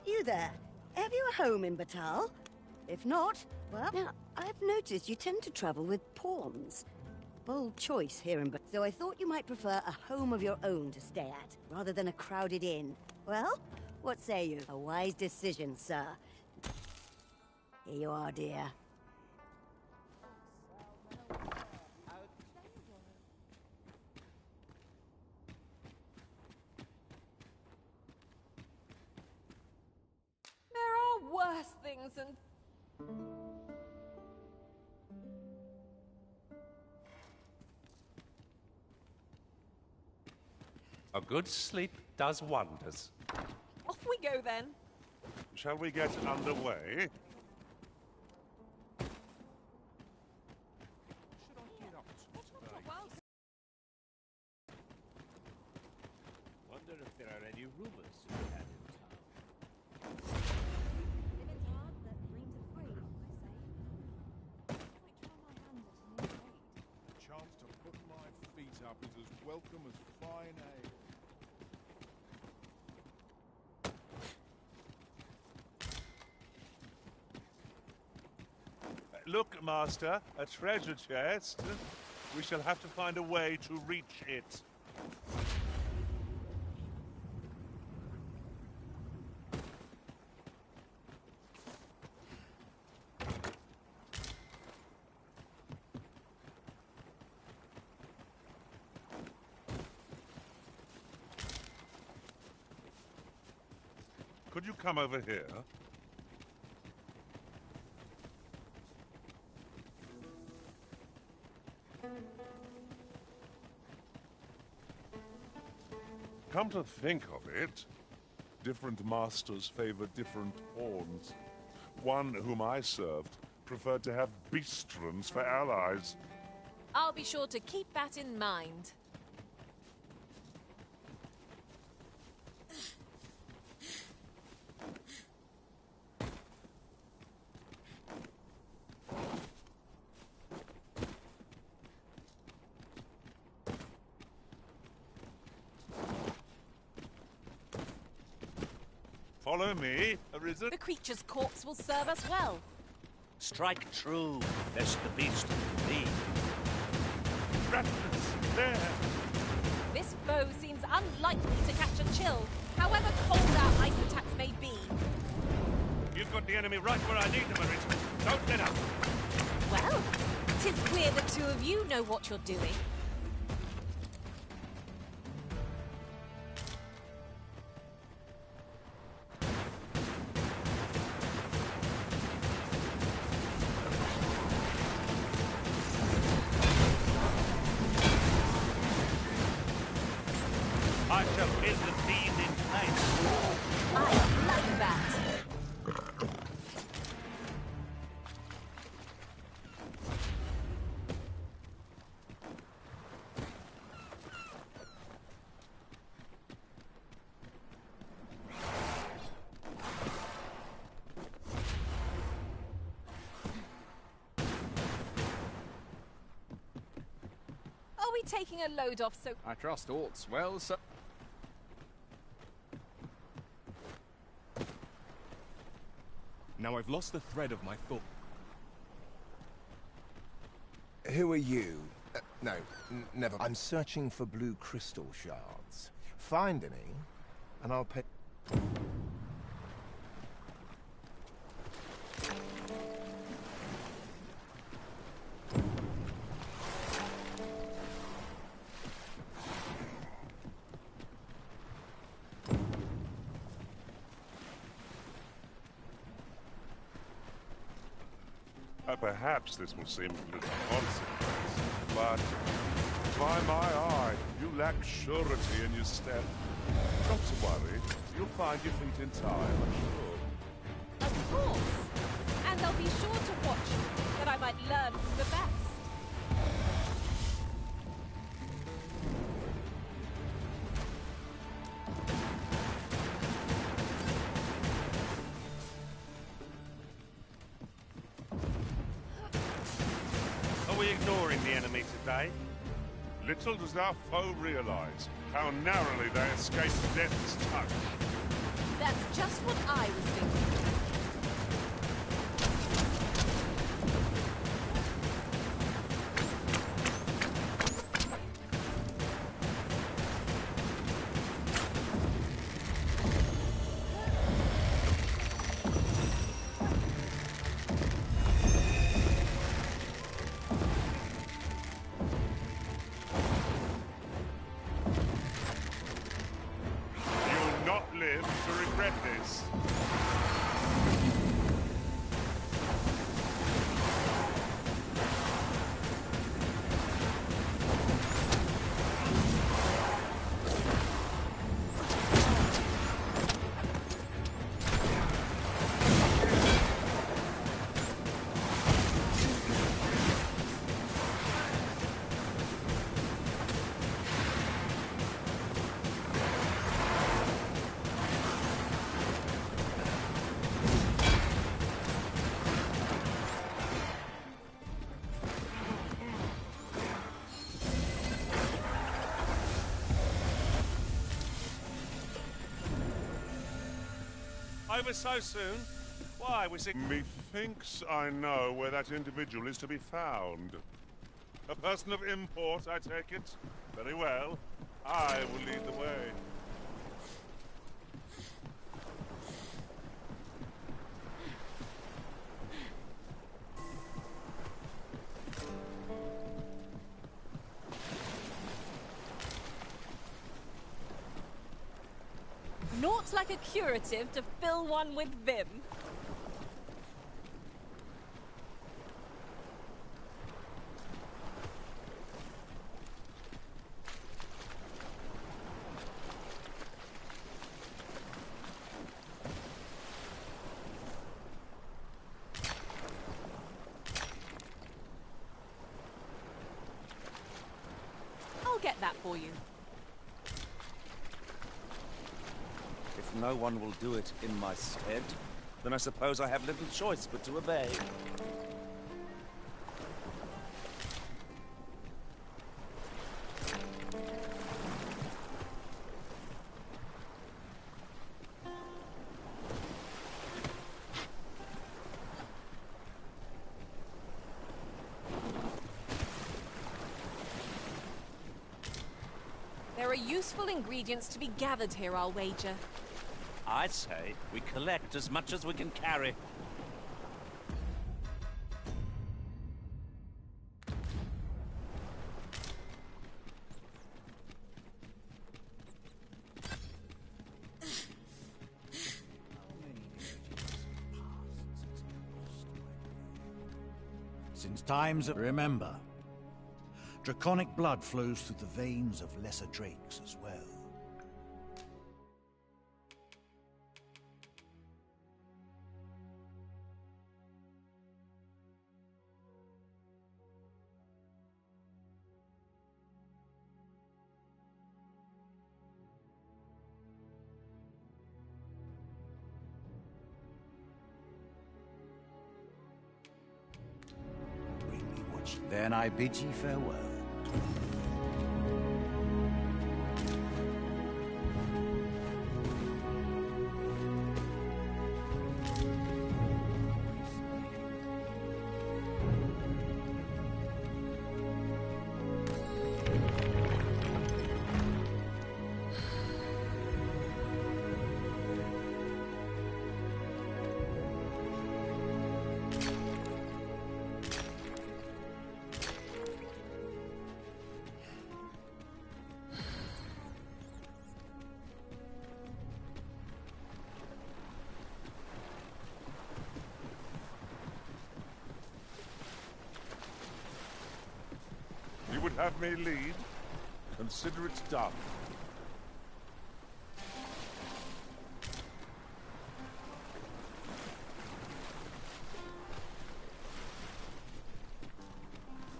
You there? Have you a home in Batal? If not, well, now, I've noticed you tend to travel with pawns. Bold choice here in Batal. So I thought you might prefer a home of your own to stay at, rather than a crowded inn. Well, what say you? A wise decision, sir. Here you are, dear. There are worse things than... A good sleep does wonders. Off we go, then. Shall we get underway? Wonder if there are any rumors to be had in town. If it's hard, that dreams are free, I say. Might try my hand at a new trade. A chance to put my feet up is as welcome as fine ale. Look, Master, a treasure chest. We shall have to find a way to reach it. Could you come over here? Come to think of it, different masters favor different pawns. One whom I served preferred to have beastrons for allies. I'll be sure to keep that in mind. Follow me, Arisen. The creature's corpse will serve us well. Strike true, lest the beast leave. Rattlers, there! This foe seems unlikely to catch a chill, however cold our ice attacks may be. You've got the enemy right where I need them, Arisen. Don't let up. Well, 'tis clear the two of you know what you're doing. I shall kill the fiend in place. I like that. Are we taking a load off so... I trust aught's well, sir. Now I've lost the thread of my thought. Who are you? No, never. I'm searching for blue crystal shards. Find any, and I'll pay. Perhaps this will seem of little consequence, but By my eye, you lack surety in your step. Not to worry, you'll find your feet in time, I'm sure. Of course. And I'll be sure to watch you, that I might learn from the best. Are we ignoring the enemy today? Little does our foe realize how narrowly they escaped death's touch. That's just what I was thinking. Over so soon? Why, was it... Methinks I know where that individual is to be found. A person of import, I take it? Very well. I will lead the way. Naught's like a curative to fill one with vim. I'll get that for you. If no one will do it in my stead, then I suppose I have little choice but to obey. There are useful ingredients to be gathered here, I'll wager. I say we collect as much as we can carry. Since times of... Remember, draconic blood flows through the veins of lesser drakes as well. Then I bid ye farewell. have me lead, consider it done.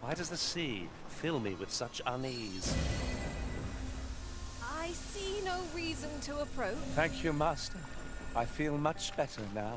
Why does the sea fill me with such unease? I see no reason to approach. Thank you, Master. I feel much better now.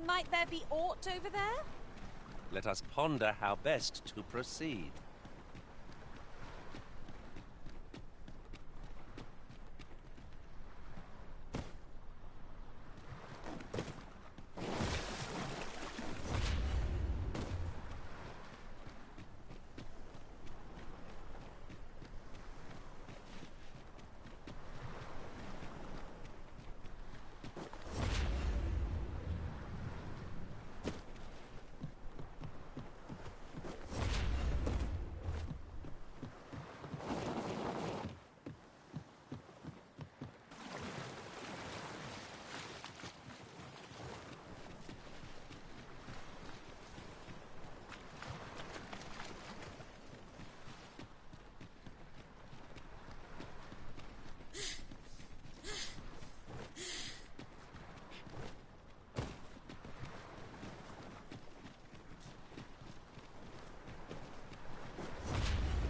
Might there be aught over there? Let us ponder how best to proceed.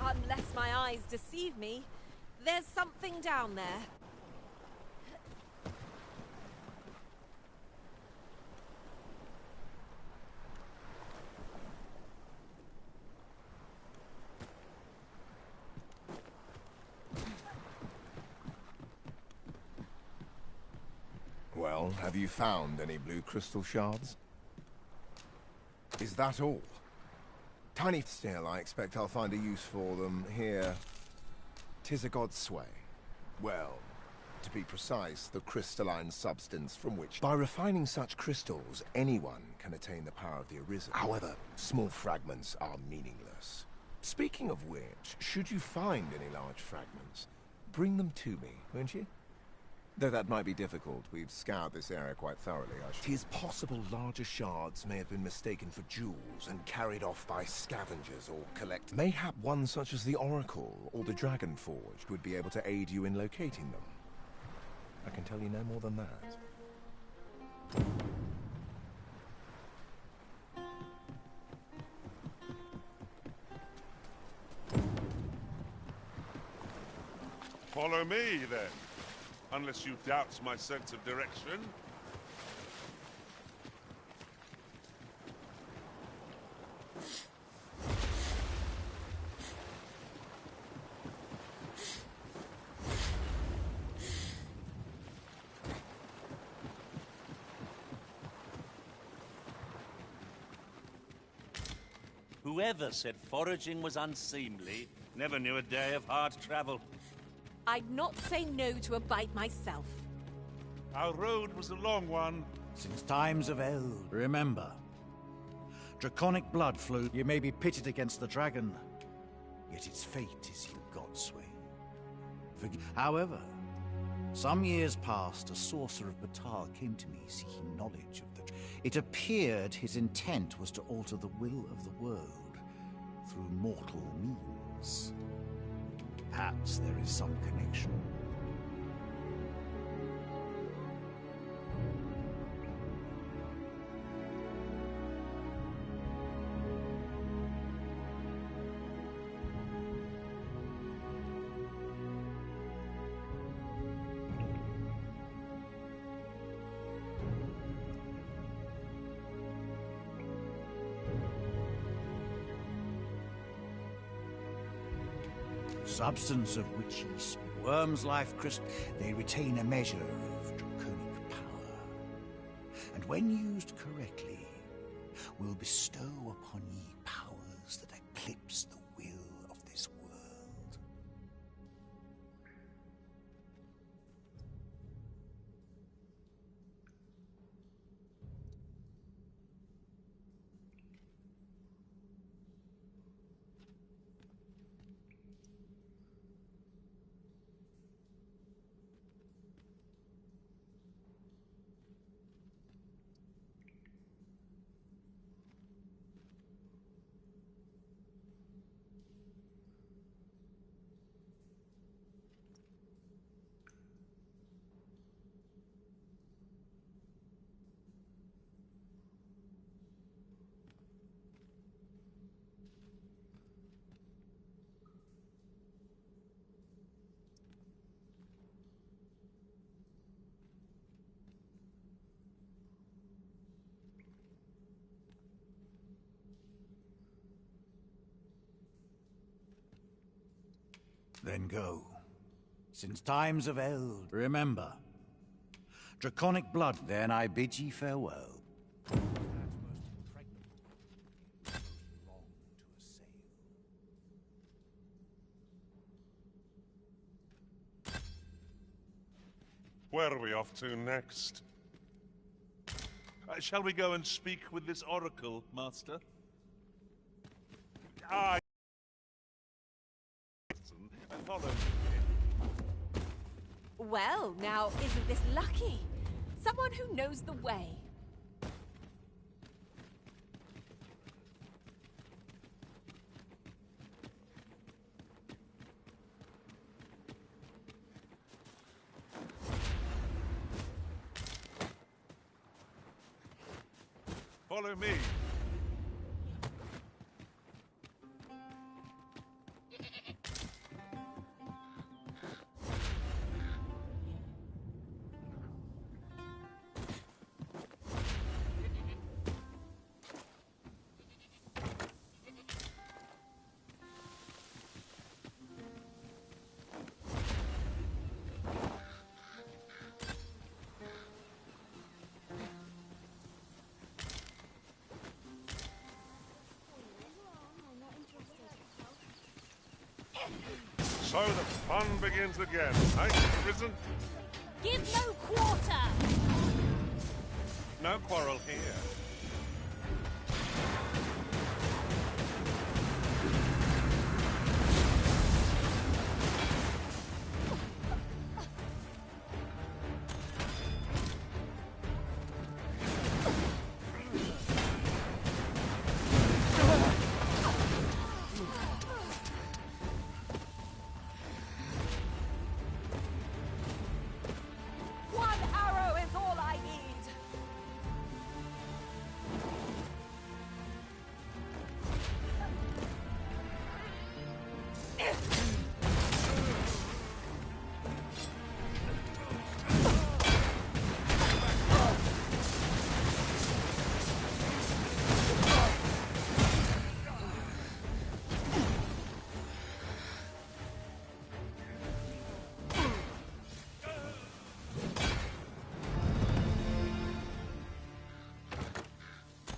Unless my eyes deceive me, there's something down there. Well, have you found any blue crystal shards? Is that all? Tiny still, I expect I'll find a use for them here. 'Tis a god's sway. Well, to be precise, the crystalline substance from which, by refining such crystals, anyone can attain the power of the Arisen. However, small fragments are meaningless. Speaking of which, should you find any large fragments, bring them to me, won't you? Though that might be difficult, we've scoured this area quite thoroughly. 'Tis possible larger shards may have been mistaken for jewels and carried off by scavengers or collect. Mayhap one such as the Oracle or the Dragon Forged would be able to aid you in locating them. I can tell you no more than that. Follow me, then. Unless you doubt my sense of direction. Whoever said foraging was unseemly never knew a day of hard travel. I'd not say no to a bite myself. Our road was a long one. Since times of Eld. Remember, draconic blood flow. You may be pitted against the dragon, yet its fate is you Godsway. However, some years past, a sorcerer of Batal came to me seeking knowledge of the... It appeared his intent was to alter the will of the world through mortal means. Perhaps there is some connection. Substance of which he worms life crystal, they retain a measure of draconic power. And when used correctly, will bestow upon ye powers that eclipse the will of this world. Then go. Since times of eld, remember. Draconic blood, then I bid ye farewell. Where are we off to next? Shall we go and speak with this oracle, Master? Follow me. Well, now, isn't this lucky? Someone who knows the way. Follow me. So the fun begins again, eh, Risen? Give no quarter! No quarrel here.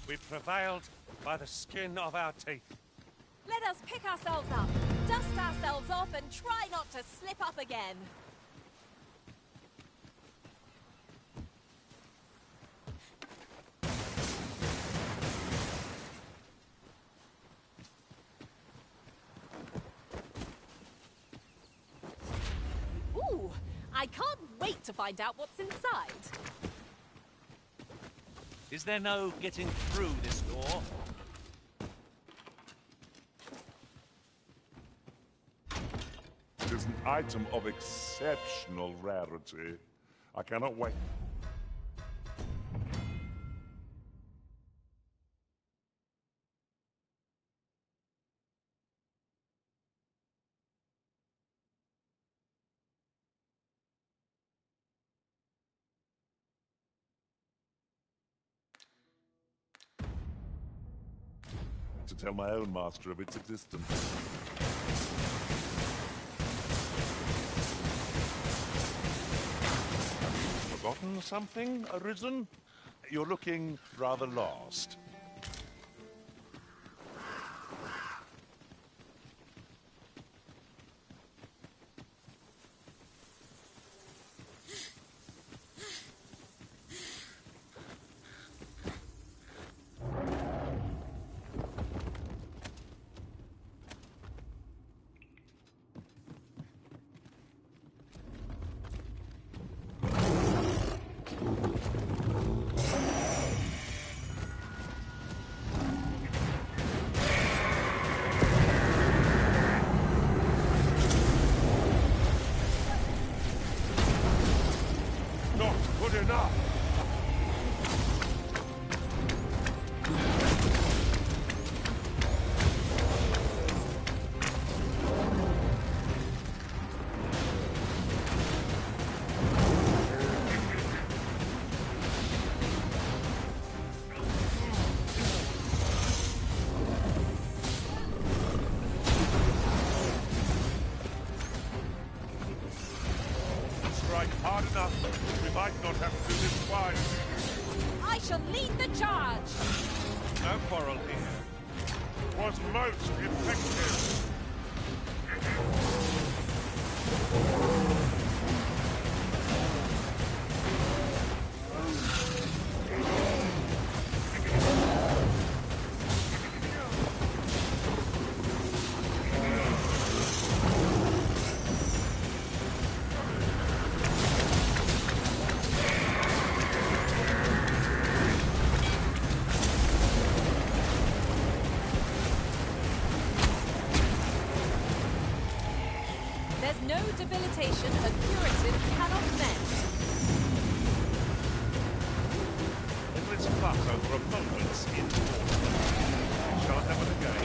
We prevailed by the skin of our teeth. Let us pick ourselves up, dust ourselves off, and try not to slip up again. Ooh, I can't wait to find out what's inside. Is there no getting through this door? It is an item of exceptional rarity. I cannot wait. To tell my own master of its existence. Forgotten something, Arisen? You're looking rather lost. enough! Strike hard enough. We might not have to do this twice. I shall lead the charge! No quarrel here. Was most effective. There's no debilitation a curative cannot mend. Let's fuss over a moment in water. Shall I have it again?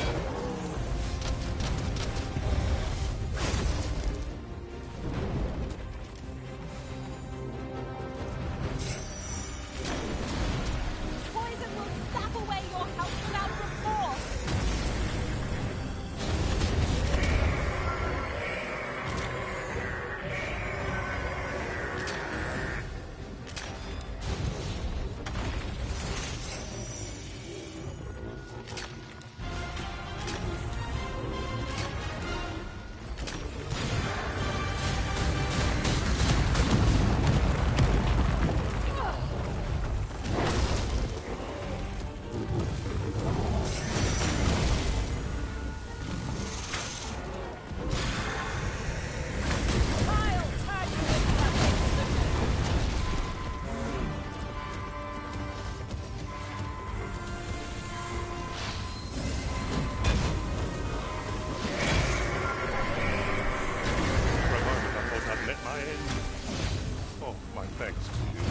Poison will sap away your health without remorse. For a moment I thought I'd met my end. Oh, my thanks to you.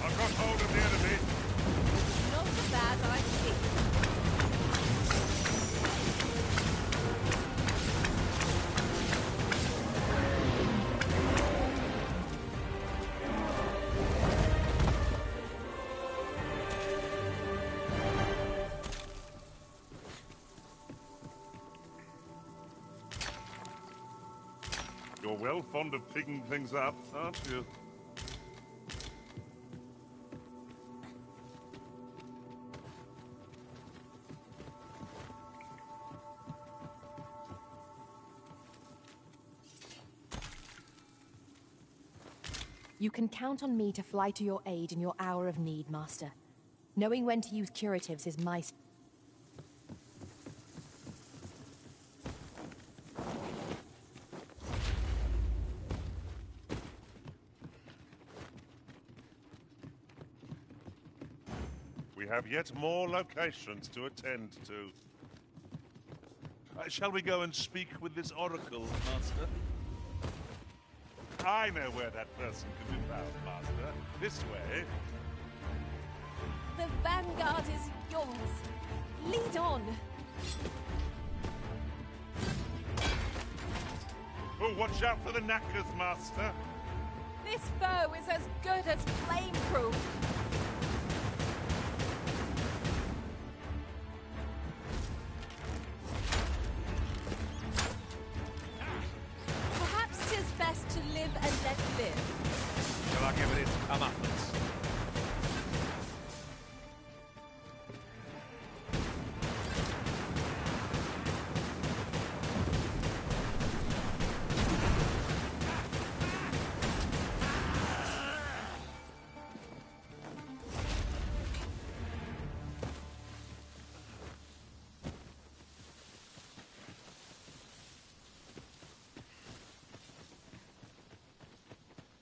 I've got hold of the enemy. Not so bad, I see. You're well fond of picking things up, aren't you? You can count on me to fly to your aid in your hour of need, Master. Knowing when to use curatives is my... We have yet more locations to attend to. Shall we go and speak with this oracle, Master? I know where that person can be found, Master. This way. The vanguard is yours. Lead on. Oh, watch out for the knackers, Master. This foe is as good as flame-proof. Perhaps 'tis best to live and let live. Shall I give it its comeuppance?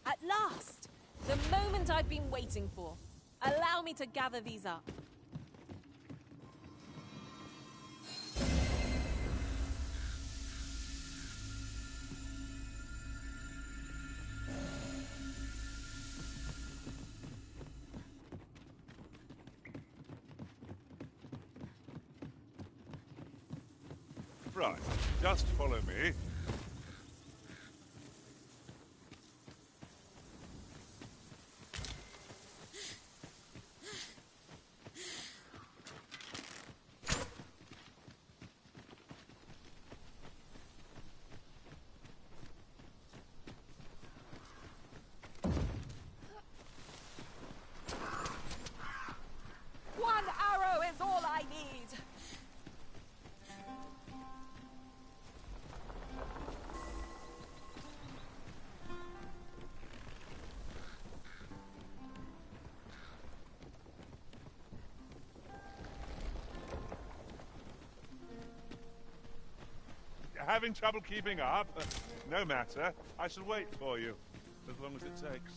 At last! The moment I've been waiting for. Allow me to gather these up. Right, just follow me. One arrow is all I need. Having trouble keeping up? No matter. I shall wait for you, as long as it takes.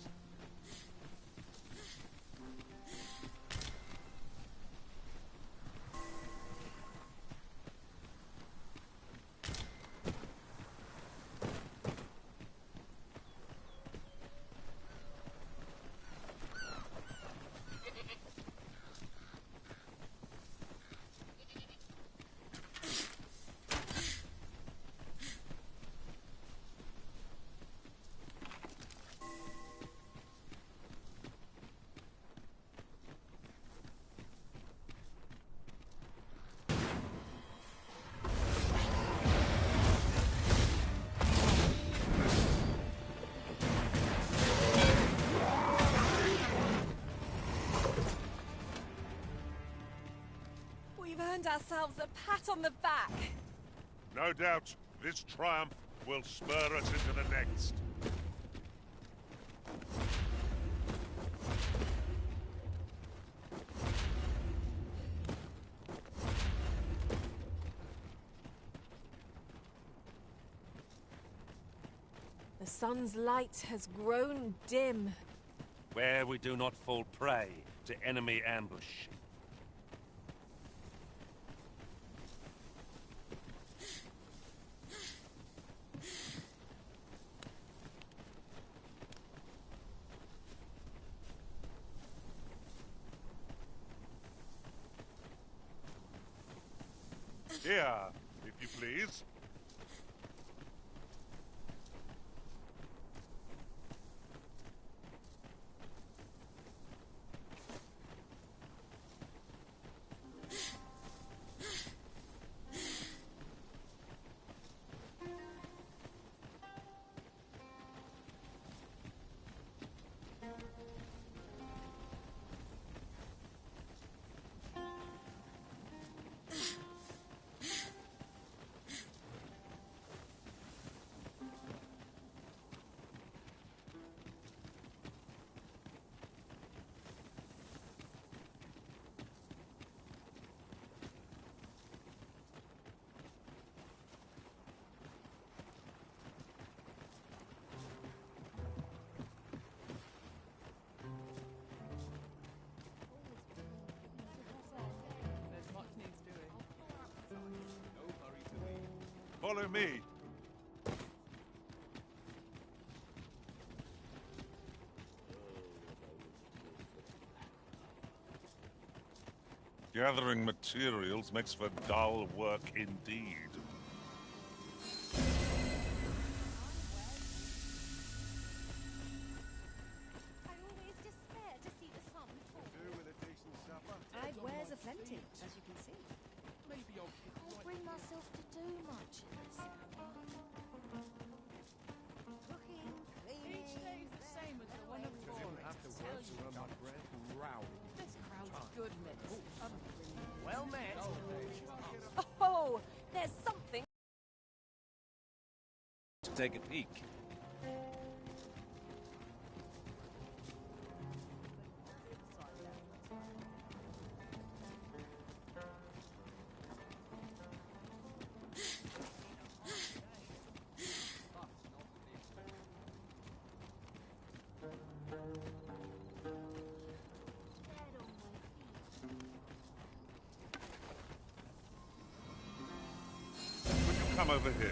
We've earned ourselves a pat on the back. No doubt, this triumph will spur us into the next. The sun's light has grown dim. Where we do not fall prey to enemy ambush. Here, if you please. follow me. Gathering materials makes for dull work indeed. I always despair to see the sun fall. I've wares aplenty, as you can see. Maybe I'll Can't bring myself to do much in this hour. Cooking, cleaning. Each day's the same as the one before. This crowd's good, miss. Well met. Oh, there's something To take a peek. Would you come over here?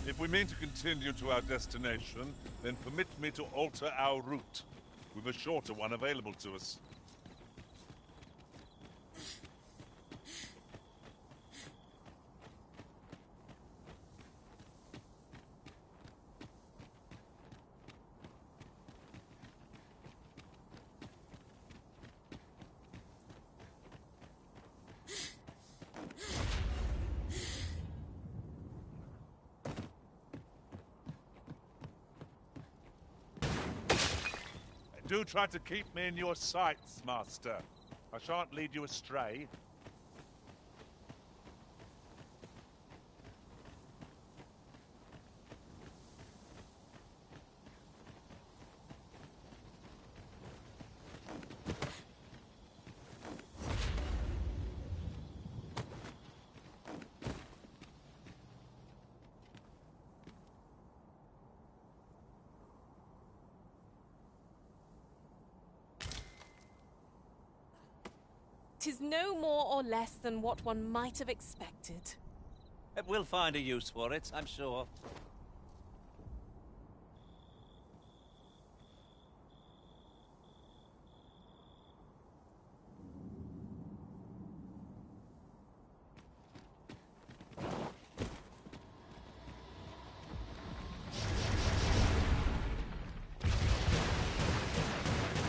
If we mean to continue to our destination, then permit me to alter our route. We've a shorter one available to us. Do try to keep me in your sights, Master. I shan't lead you astray. Tis no more or less than what one might have expected. We'll find a use for it, I'm sure.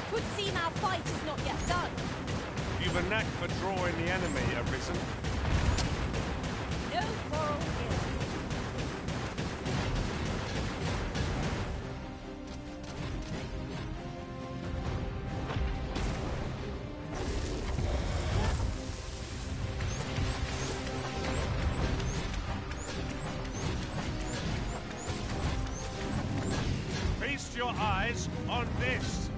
Twould seem our fight is not yet done. You've a knack for drawing the enemy, Arisen. No quarrel here. Feast your eyes on this!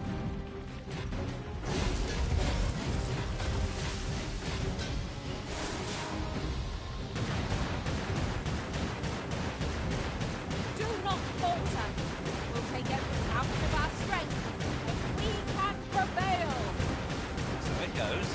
Do not falter. We'll take every ounce of our strength, but we can prevail. So it goes.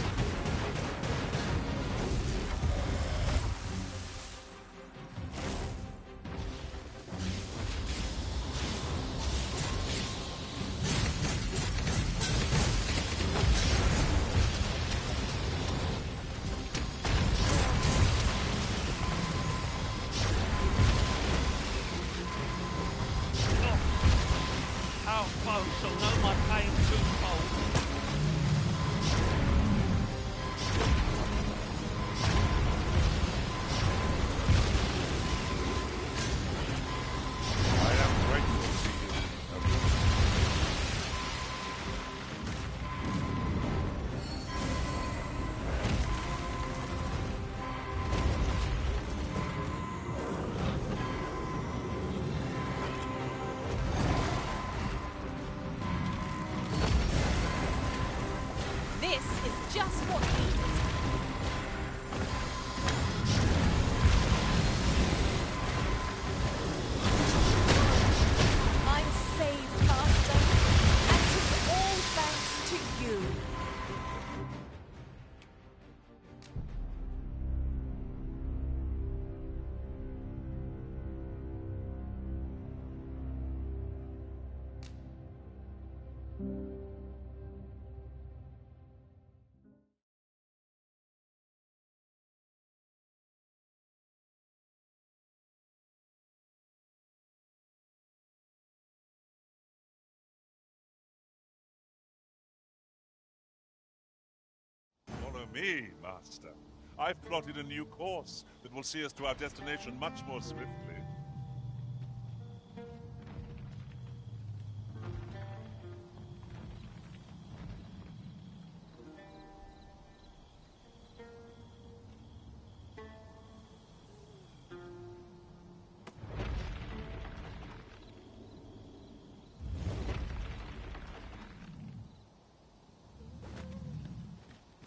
Our foes shall know my pain twofold. I am grateful to you, Arisen. me, Master. I've plotted a new course that will see us to our destination much more swiftly.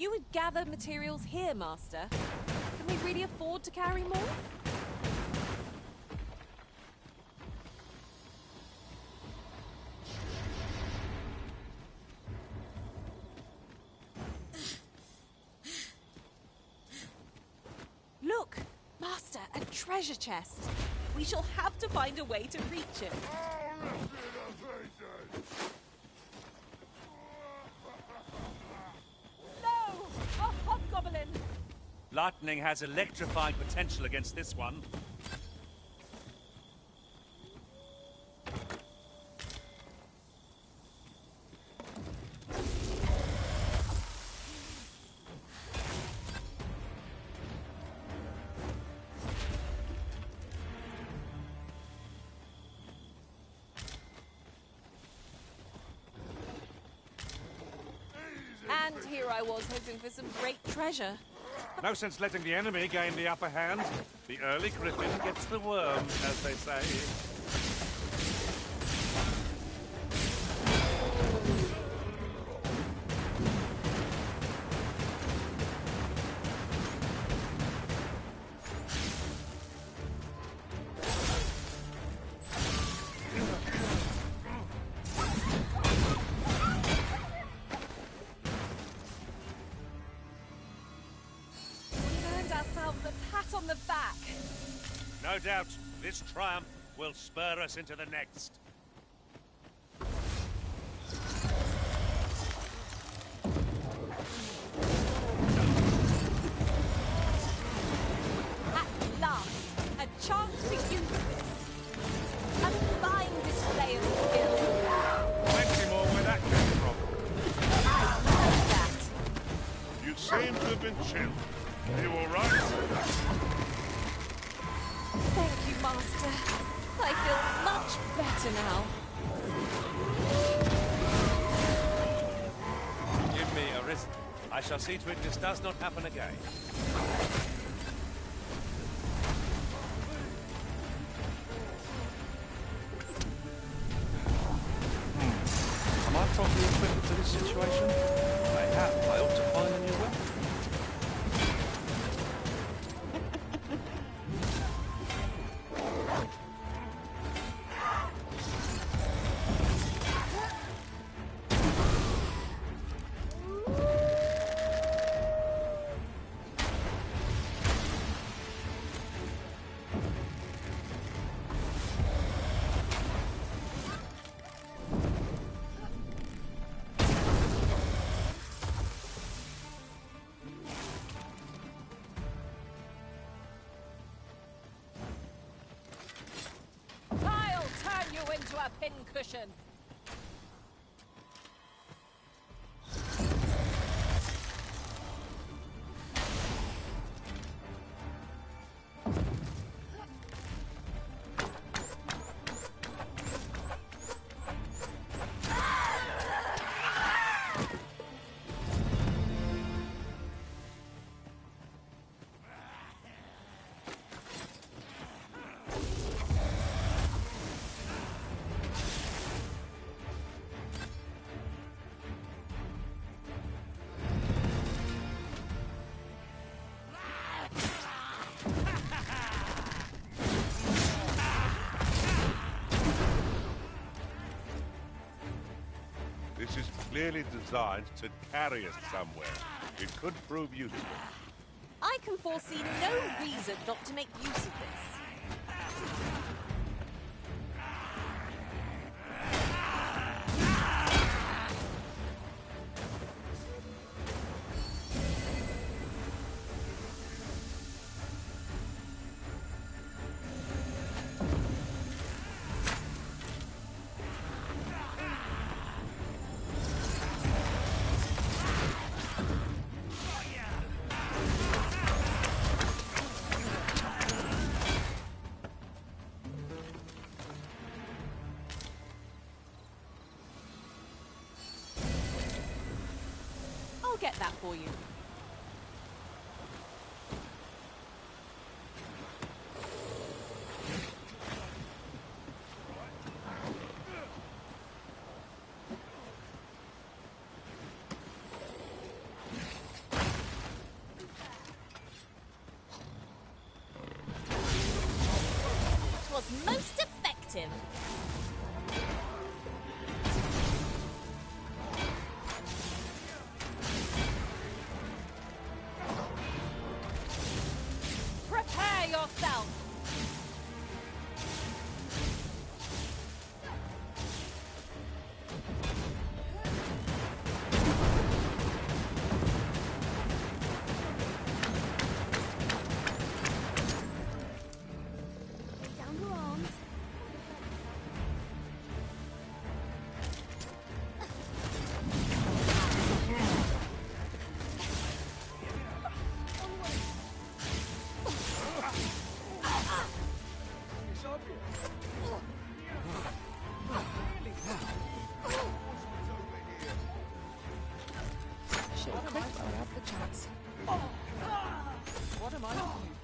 You would gather materials here, Master. Can we really afford to carry more? Look, Master, a treasure chest. We shall have to find a way to reach it. Lightning has electrifying potential against this one. And here I was hoping for some great treasure. No sense letting the enemy gain the upper hand. The early griffin gets the worm, as they say. On the back. No doubt, this triumph will spur us into the next. At last, a chance to use this. A fine display of skill. Plenty more where that came from. I like that. You seem to have been chilled. Are you all right? Thank you, Master. I feel much better now. Give me a risk. I shall see to it this does not happen again. Am I properly equipped for this situation? Mayhap I ought to find a new weapon. Into a pincushion. This is clearly designed to carry us somewhere. It could prove useful. I can foresee no reason not to make use of this. get that for you. It was most effective. Prepare yourself. Down your arms. Shit, quick, I'll have the chance. What am I doing?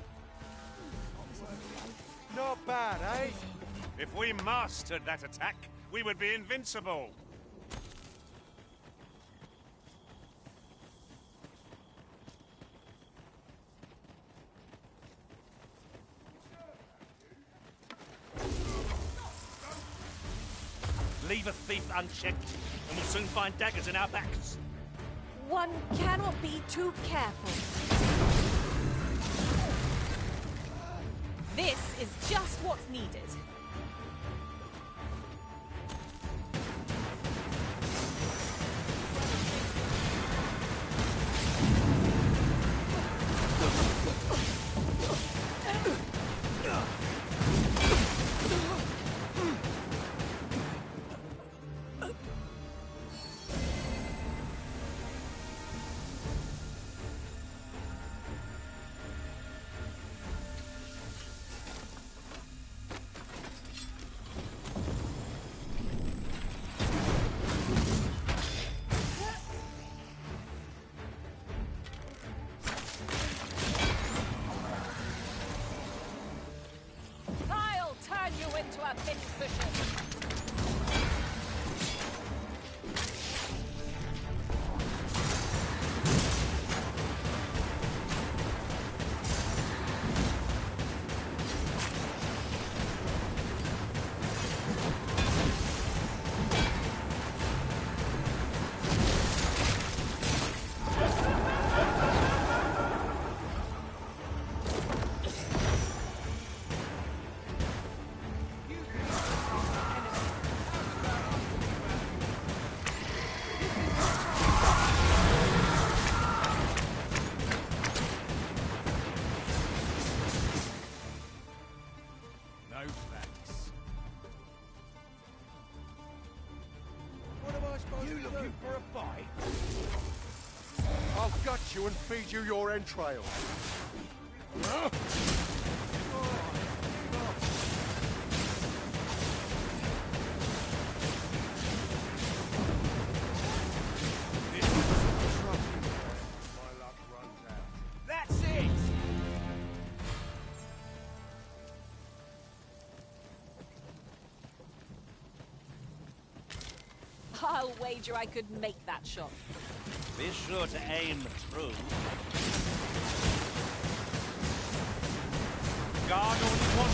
Not bad, eh? If we mastered that attack, we would be invincible. Leave a thief unchecked, and we'll soon find daggers in our backs. One cannot be too careful. This is just what's needed. I'll turn you into a pincushion. No thanks. What am I supposed You to looking do? for a fight? I'll gut you and feed you your entrails. That's it! I'll wager I could make that shot. Be sure to aim true. Guard all you want.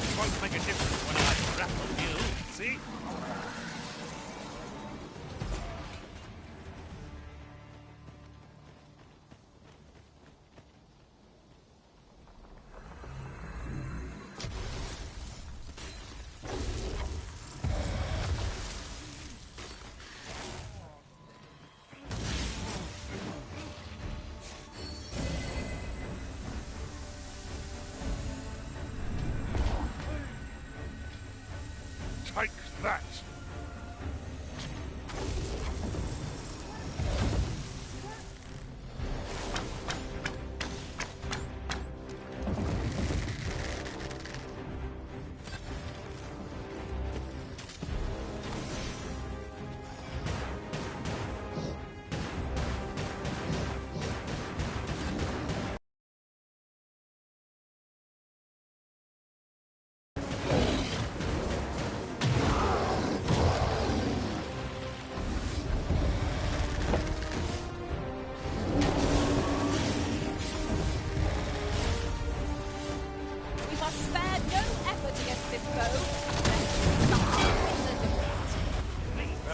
It won't make a difference when I grapple you. See? Take that!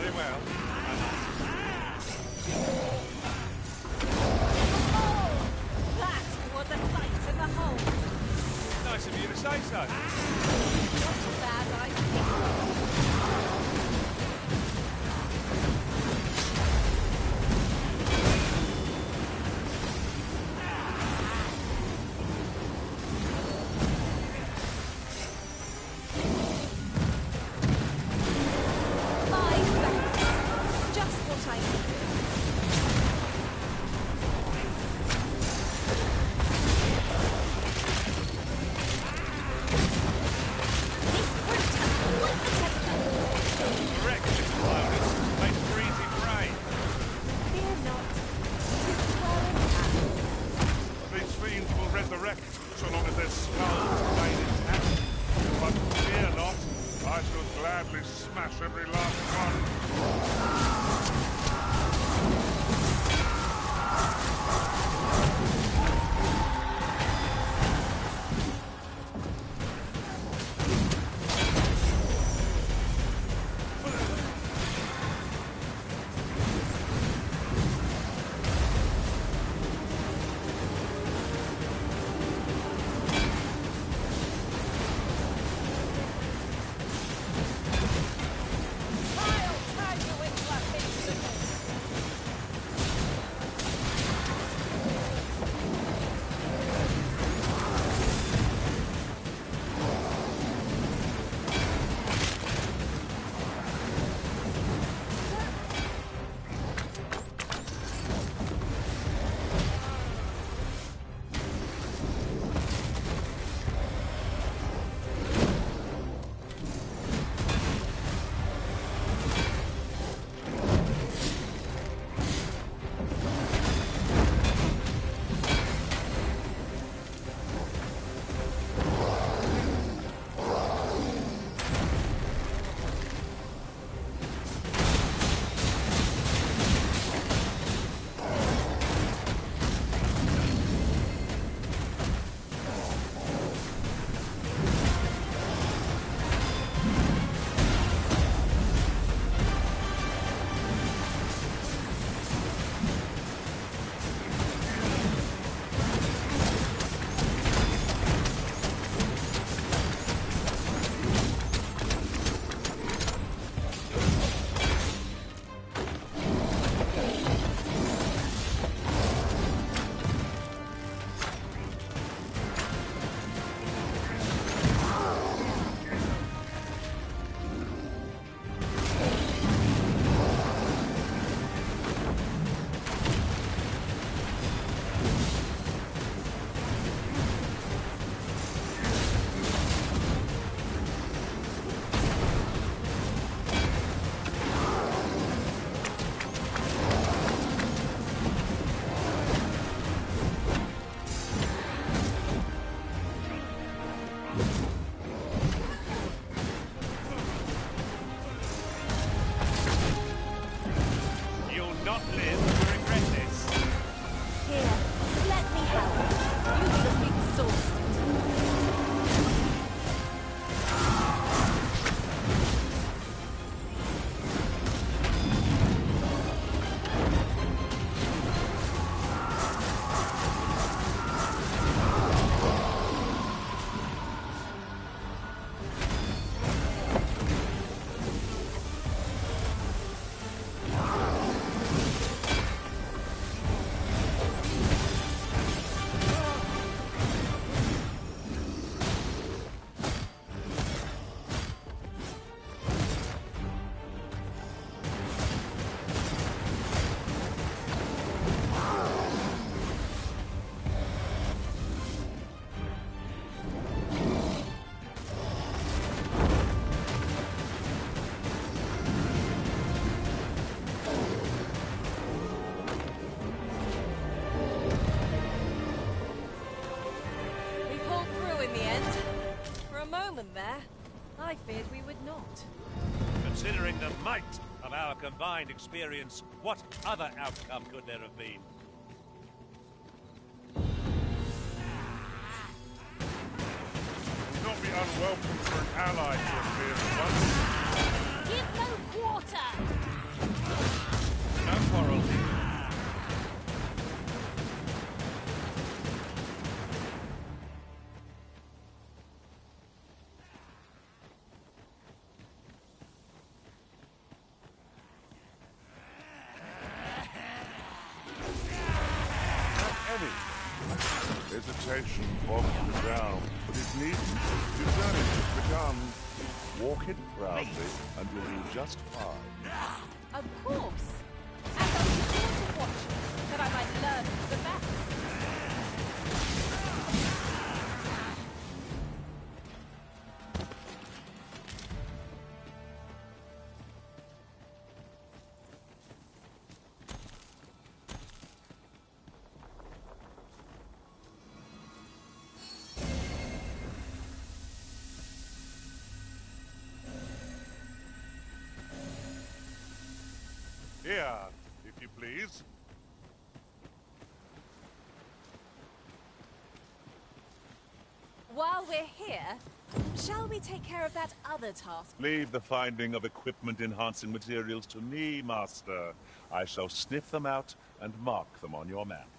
Very well. That was a sight in the hole. Nice of you to say so. Not a bad idea. Just what I needed. These fiends will rend the wreck so long as their skulls remain intact. But fear not, I shall gladly smash every last one. I feared we would not. Considering the might of our combined experience, what other outcome could there have been? Would not be unwelcome for an ally to appear at once. Give no quarter! reputation bogs you down, but it needn't. You turn it just become. Walk it proudly, and you'll do just fine. Of course. And I'll be sure to watch you, that I might learn the best. Here, if you please. While we're here, shall we take care of that other task? Leave the finding of equipment-enhancing materials to me, Master. I shall sniff them out and mark them on your map.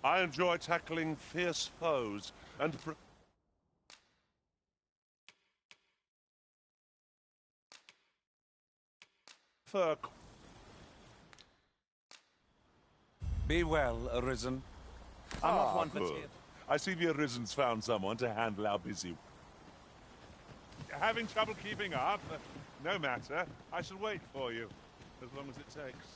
I enjoy tackling fierce foes and prefer. Be well, Arisen. I'm not one for good. tears. I see the Arisen's found someone to handle our busy. Having trouble keeping up? No matter. I shall wait for you, as long as it takes.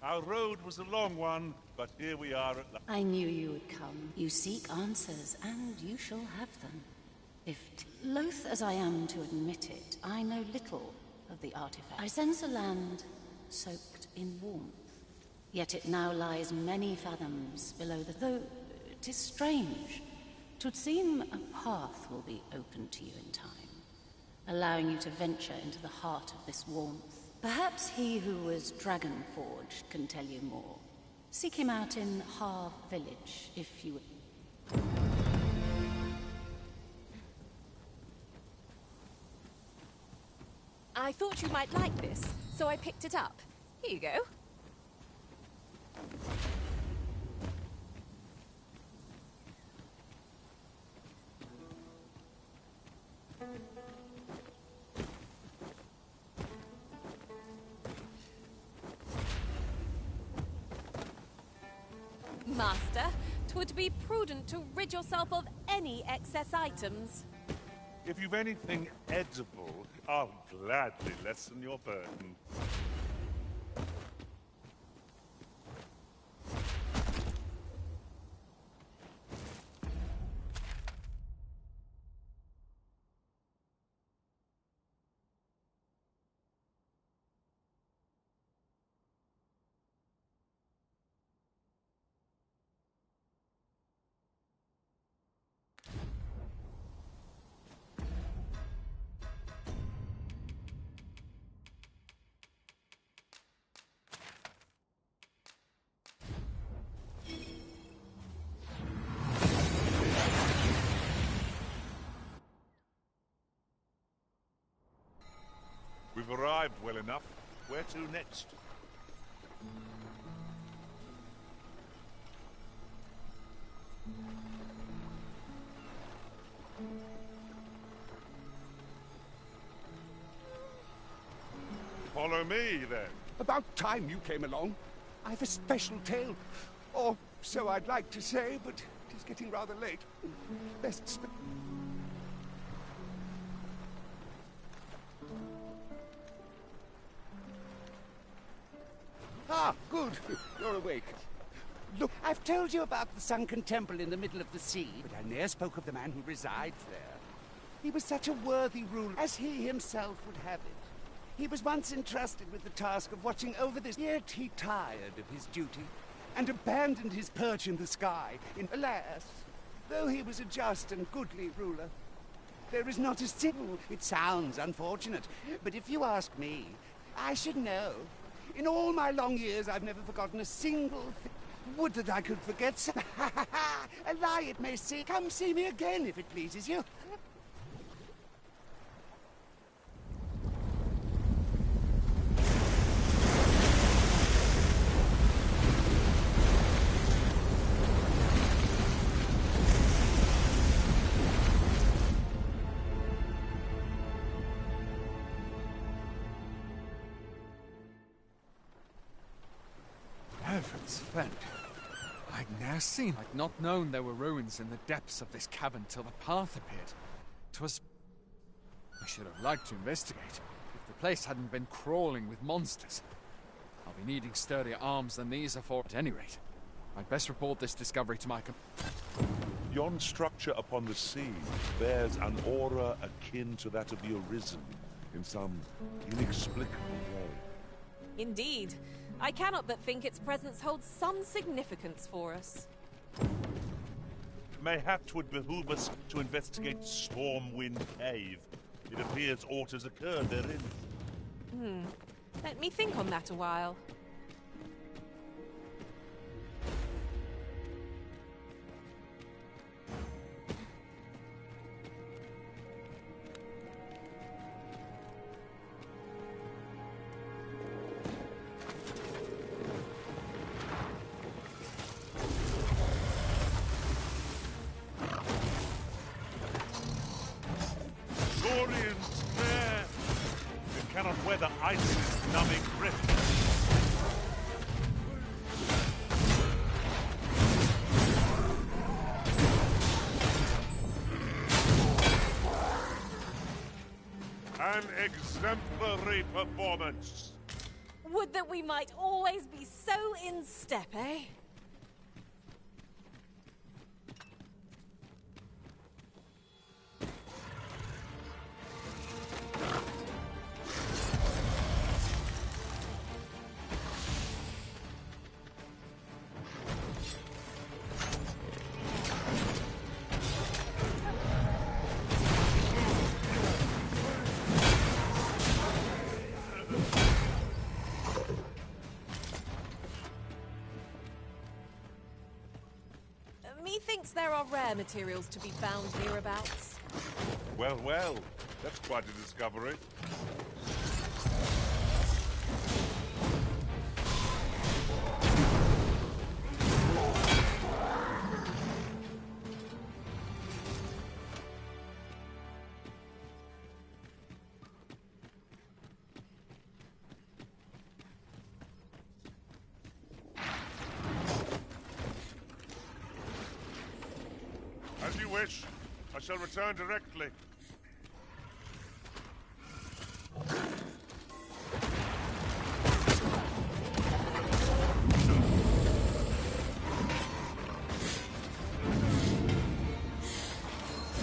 Our road was a long one, but here we are at last. I knew you would come. You seek answers, and you shall have them. Loath as I am to admit it, I know little of the artifact. I sense a land soaked in warmth, yet it now lies many fathoms below the... Though, 'tis strange. 'Twould seem a path will be open to you in time, allowing you to venture into the heart of this warmth. Perhaps he who was Dragonforged can tell you more. Seek him out in Har Village, if you would. I thought you might like this, so I picked it up. Here you go. Master, 'twould be prudent to rid yourself of any excess items. If you've anything edible, I'll gladly lessen your burden. We've arrived well enough. Where to next? me, then. About time you came along. I've a special tale. Or so I'd like to say, but it is getting rather late. Best Ah, good. You're awake. Look, I've told you about the sunken temple in the middle of the sea, but I ne'er spoke of the man who resides there. He was such a worthy ruler, as he himself would have it. He was once entrusted with the task of watching over this, yet he tired of his duty, and abandoned his perch in the sky. Alas, though he was a just and goodly ruler, there is not a single. It sounds unfortunate, but if you ask me, I should know. In all my long years, I've never forgotten a single thing. Would that I could forget some. A lie it may seem. Come see me again if it pleases you. Heavens fend. I'd ne'er seen. I'd not known there were ruins in the depths of this cavern till the path appeared. 'Twas... I should have liked to investigate, if the place hadn't been crawling with monsters. I'll be needing sturdier arms than these are for. At any rate, I'd best report this discovery to my Yon structure upon the sea bears an aura akin to that of the Arisen, in some inexplicable way. Indeed. I cannot but think its presence holds some significance for us. Mayhap 'twould behoove us to investigate Stormwind Cave. It appears aught has occurred therein. Let me think on that a while. Saurian's mare! It cannot weather ice's numbing grip. An exemplary performance. Would that we might always be so in step, eh? Methinks there are rare materials to be found hereabouts. Well, well, that's quite a discovery. As you wish. I shall return directly.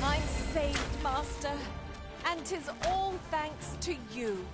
I'm saved, Master, and 'tis all thanks to you.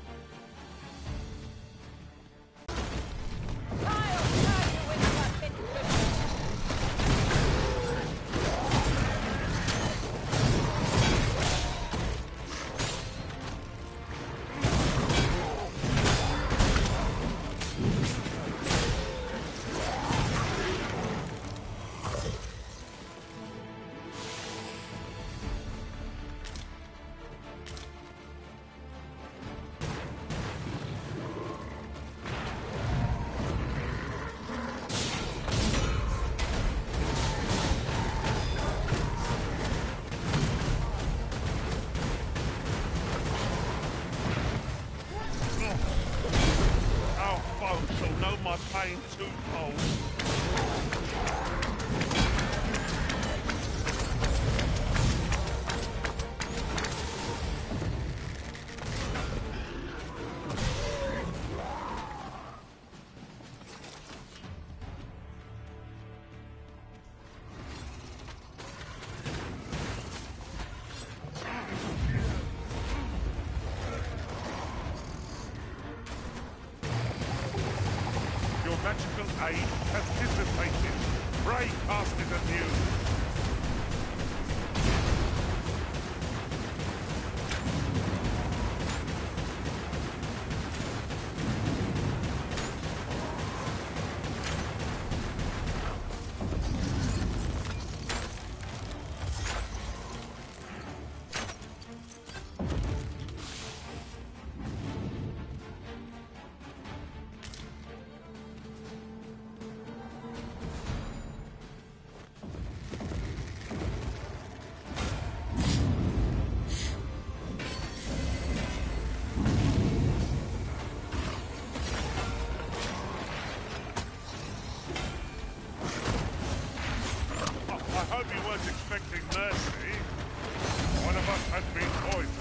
age has dissipated. Pray cast it anew. I hope you weren't expecting mercy. One of us has been poisoned.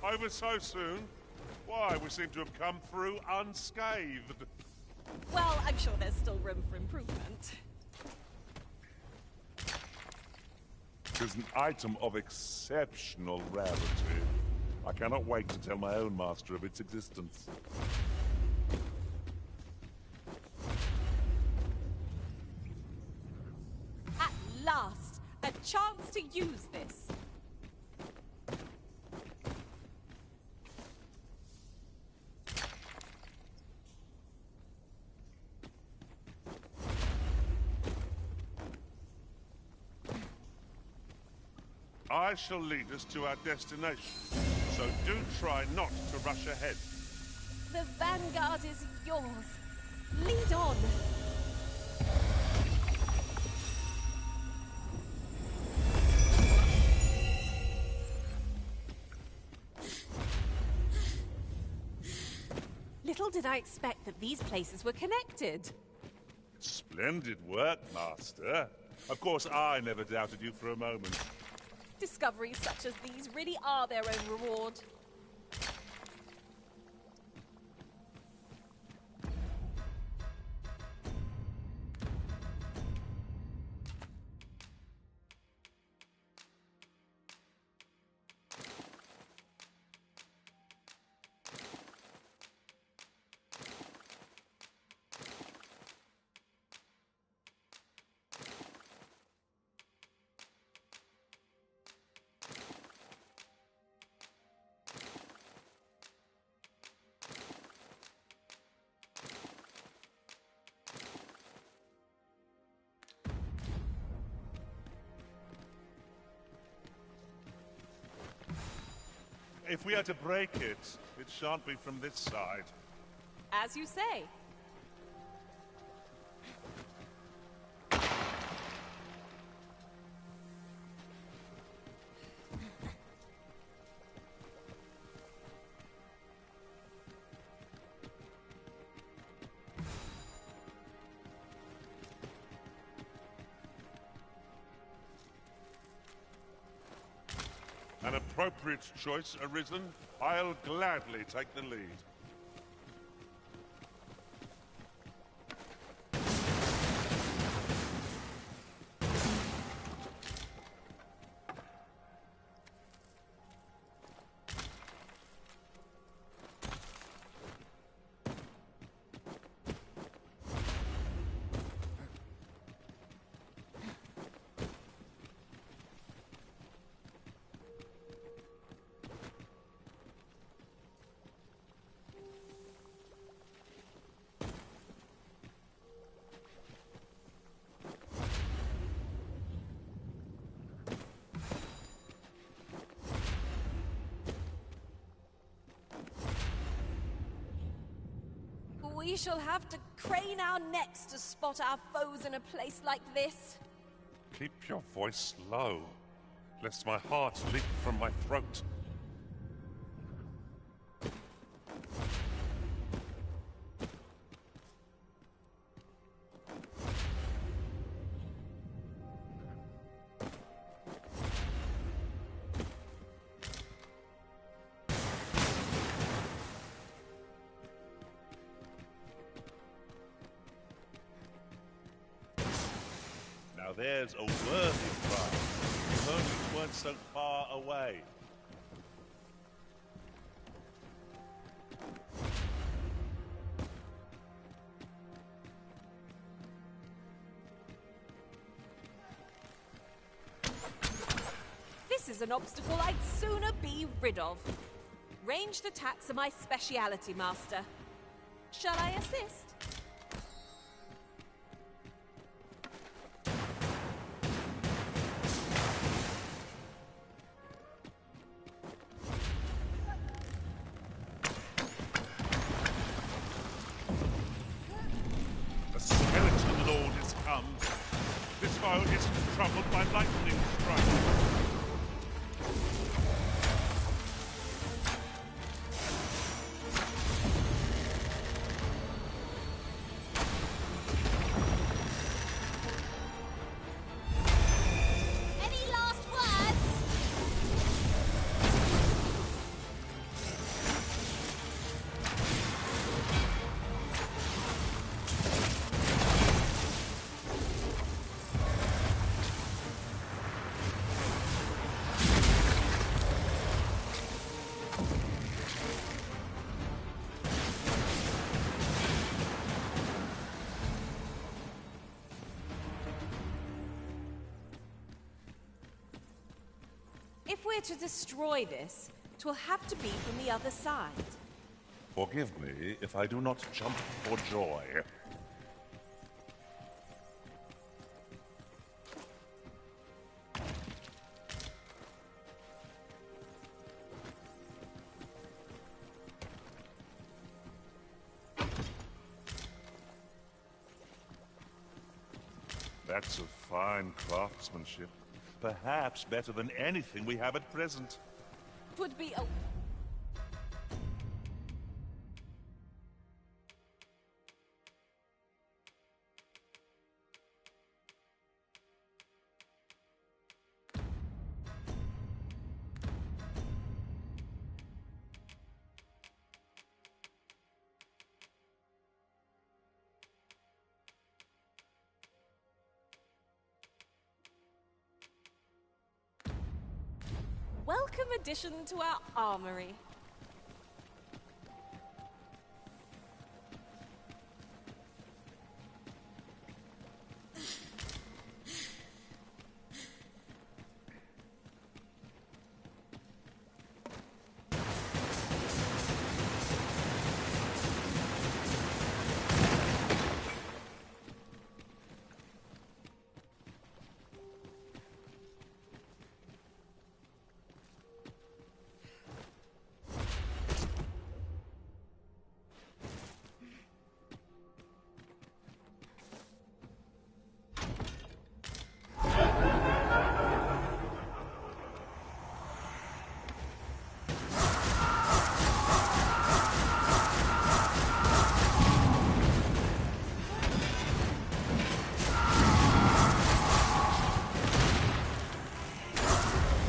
Over so soon? Why, we seem to have come through unscathed. Well, I'm sure there's still room for improvement. It is an item of exceptional rarity. I cannot wait to tell my own master of its existence. At last, a chance to use this. I shall lead us to our destination, so do try not to rush ahead. The vanguard is yours. Lead on. Little did I expect that these places were connected. Splendid work, Master. Of course, I never doubted you for a moment. Discoveries such as these really are their own reward. If we are to break it, it shan't be from this side. As you say. An appropriate choice arisen. I'll gladly take the lead. We shall have to crane our necks to spot our foes in a place like this. Keep your voice low, lest my heart leap from my throat. Now there's a worthy prize. If only it weren't so far away. This is an obstacle I'd sooner be rid of. Ranged attacks are my speciality, Master. Shall I assist? The skeleton lord is come. This foe isn't troubled by lightning strikes. Any last words? If we're to destroy this, 'twill have to be from the other side. Forgive me if I do not jump for joy. That's of fine craftsmanship. Perhaps better than anything we have at present. 'Twould be a... welcome addition to our armory.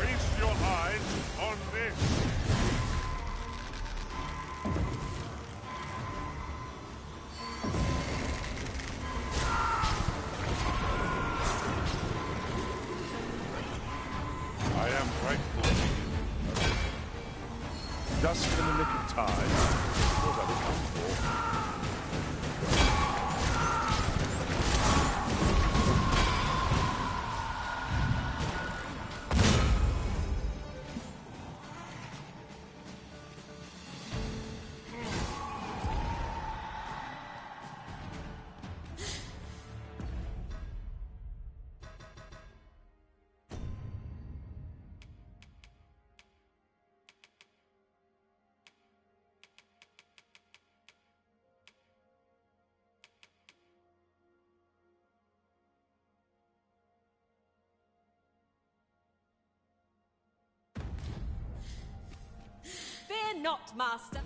Feast your eyes on this. I am grateful to you. Just in the nick of time. What have I come for? Fear not, Master.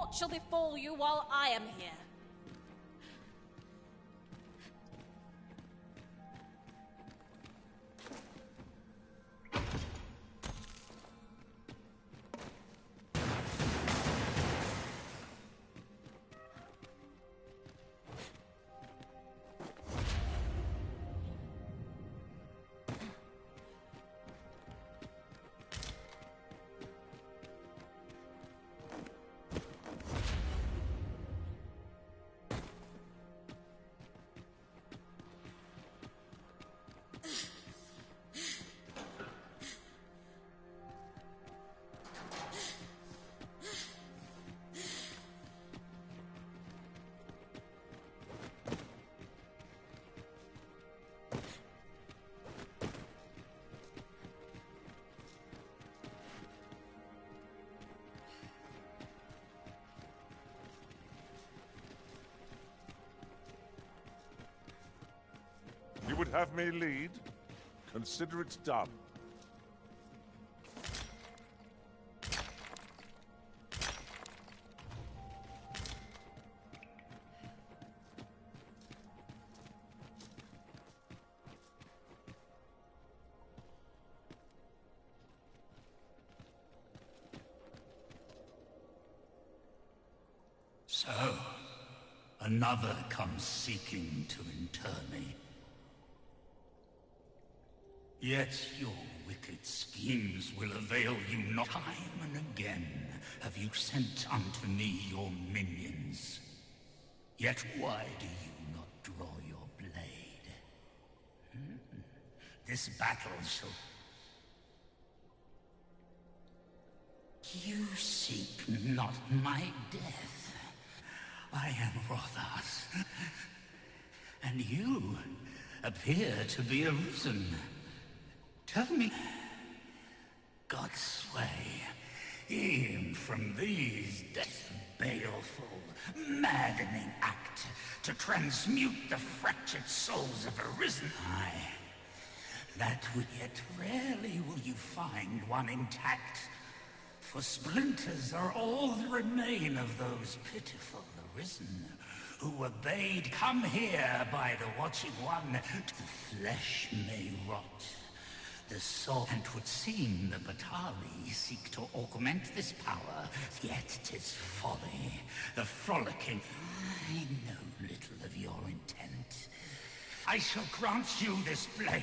What shall befall you while I am here? You would have me lead? Consider it done. So, another comes seeking to inter me. Yet your wicked schemes will avail you not. Time and again have you sent unto me your minions. Yet why do you not draw your blade? This battle shall... You seek not my death. I am Rothas. And you appear to be arisen. Tell me, God's sway, e'en from these death baleful, maddening act to transmute the fractured souls of arisen. Aye, that yet rarely will you find one intact, for splinters are all that remain of those pitiful arisen, who were bade come here by the Watching One, the flesh may rot. The soul, and 'twould seem the Batali seek to augment this power, yet 'tis folly, the frolicking. I know little of your intent. I shall grant you this blade.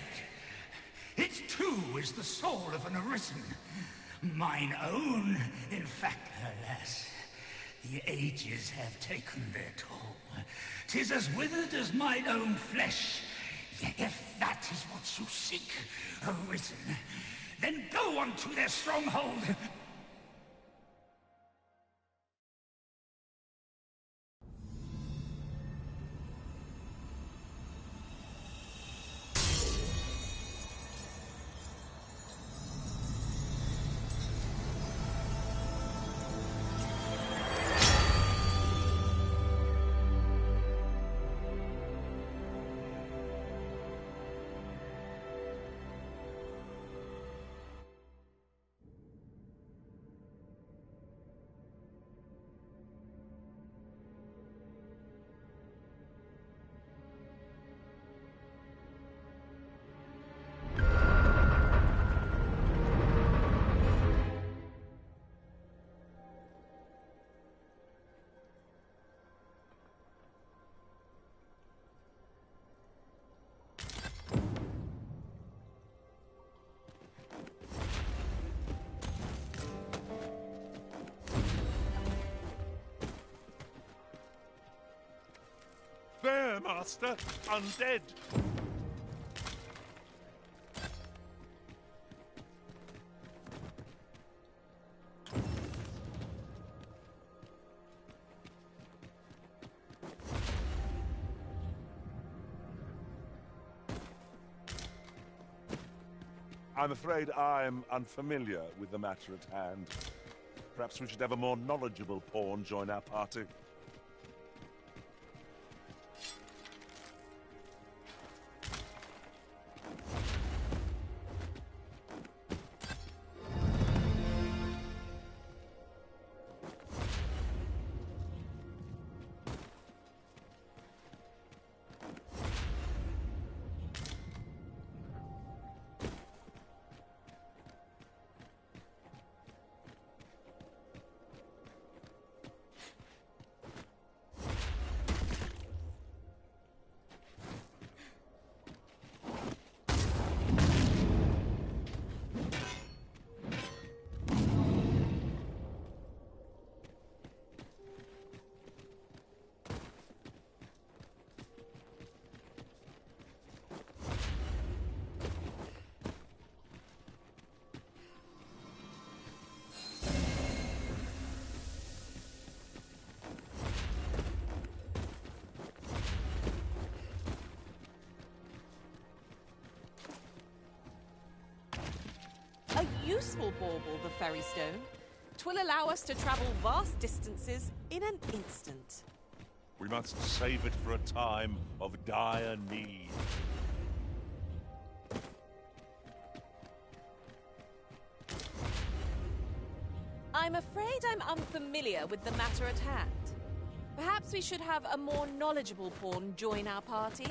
It too is the soul of an arisen. Mine own, in fact. Alas, the ages have taken their toll. 'Tis as withered as mine own flesh. Yet if that is what you seek, arisen, then go on to their stronghold. There, Master! Undead! I'm afraid I'm unfamiliar with the matter at hand. Perhaps we should have a more knowledgeable pawn join our party. useful bauble, the ferry stone. 'Twill allow us to travel vast distances in an instant. We must save it for a time of dire need. I'm afraid I'm unfamiliar with the matter at hand. Perhaps we should have a more knowledgeable pawn join our party?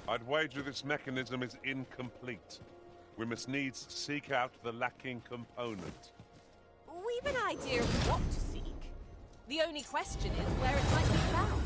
I'd wager this mechanism is incomplete. We must needs seek out the lacking component. We've an idea of what to seek. The only question is where it might be found.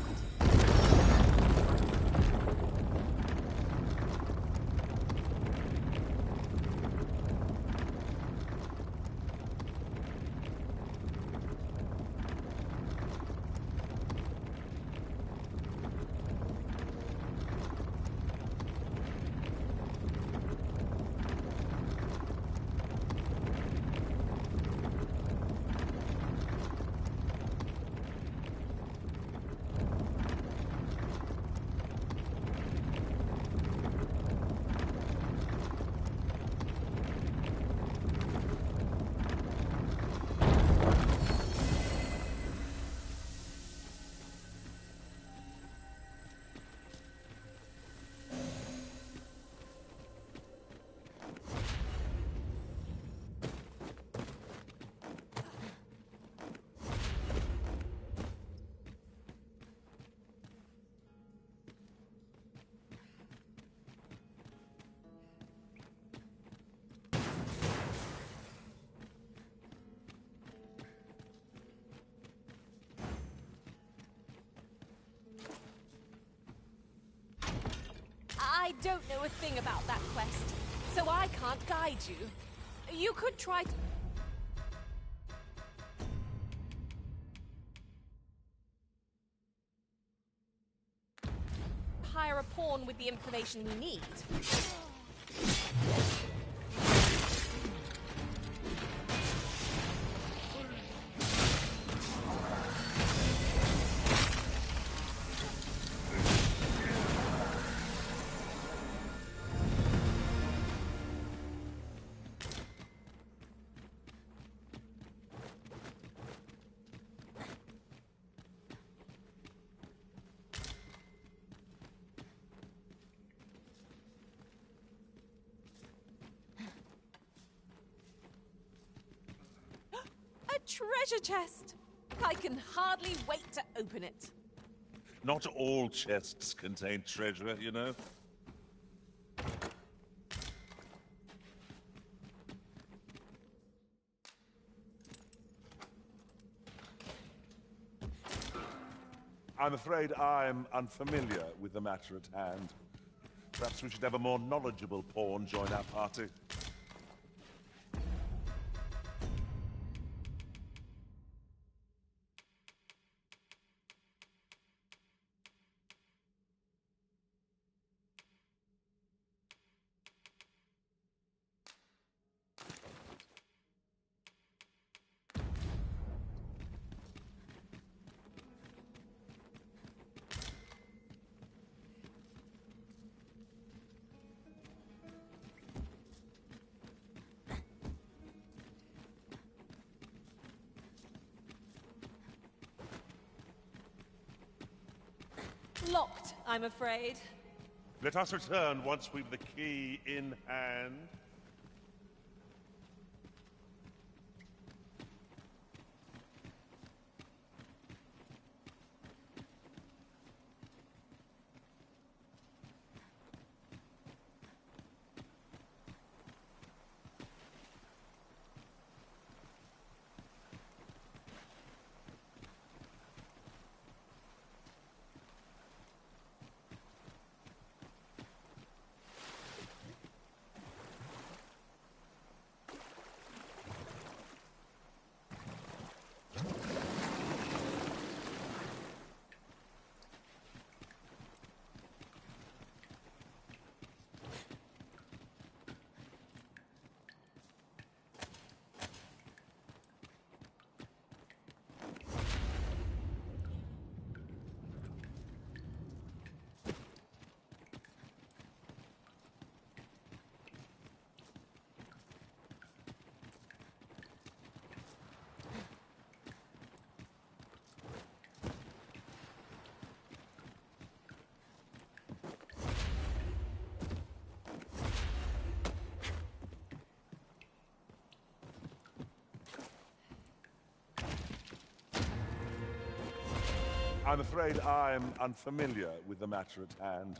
I don't know a thing about that quest, so I can't guide you. You could try to... hire a pawn with the information we need. Treasure chest! I can hardly wait to open it. Not all chests contain treasure, you know. I'm afraid I'm unfamiliar with the matter at hand. Perhaps we should have a more knowledgeable pawn join our party. Locked, I'm afraid. Let us return once we've the key in hand. I'm afraid I'm unfamiliar with the matter at hand.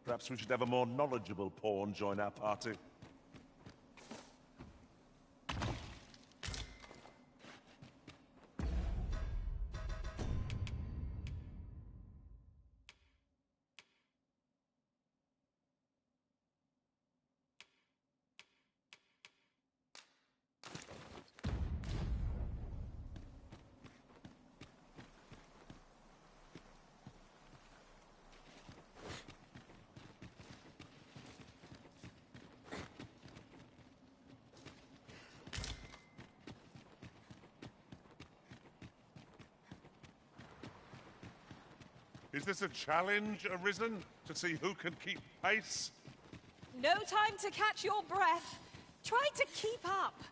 Perhaps we should have a more knowledgeable pawn join our party. Is this a challenge, Arisen? To see who can keep pace? No time to catch your breath. Try to keep up.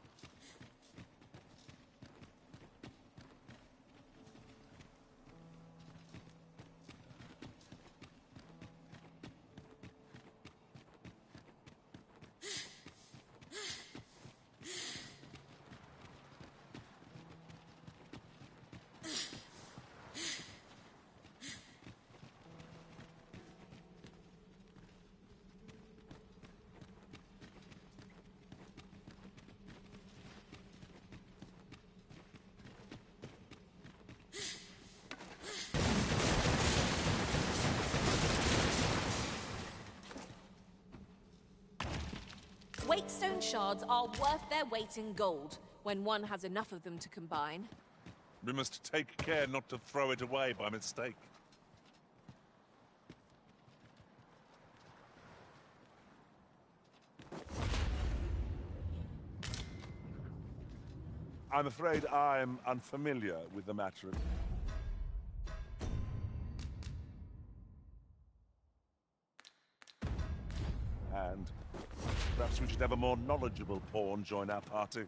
Wakestone shards are worth their weight in gold, when one has enough of them to combine. We must take care not to throw it away by mistake. I'm afraid I'm unfamiliar with the matter. And perhaps we should have a more knowledgeable pawn join our party.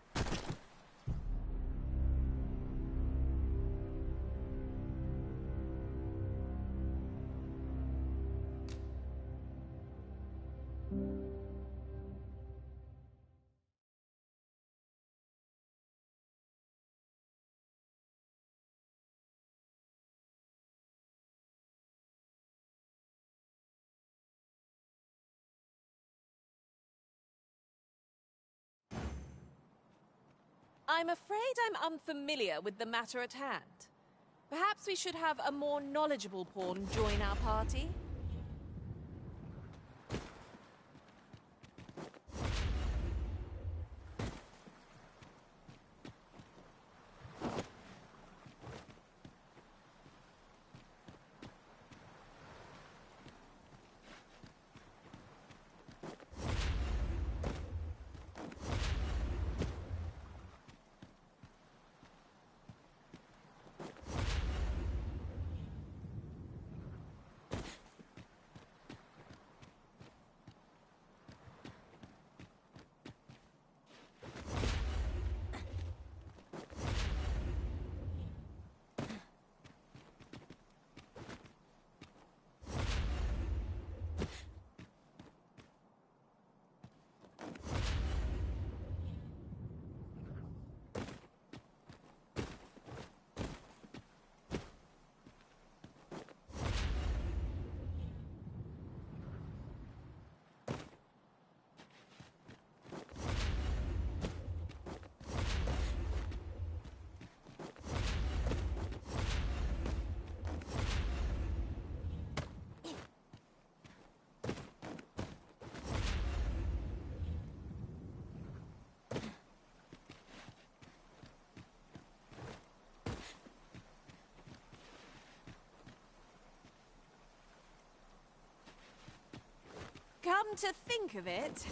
I'm afraid I'm unfamiliar with the matter at hand. Perhaps we should have a more knowledgeable pawn join our party? Come to think of it...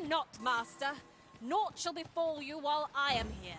not, Master. Naught shall befall you while I am here.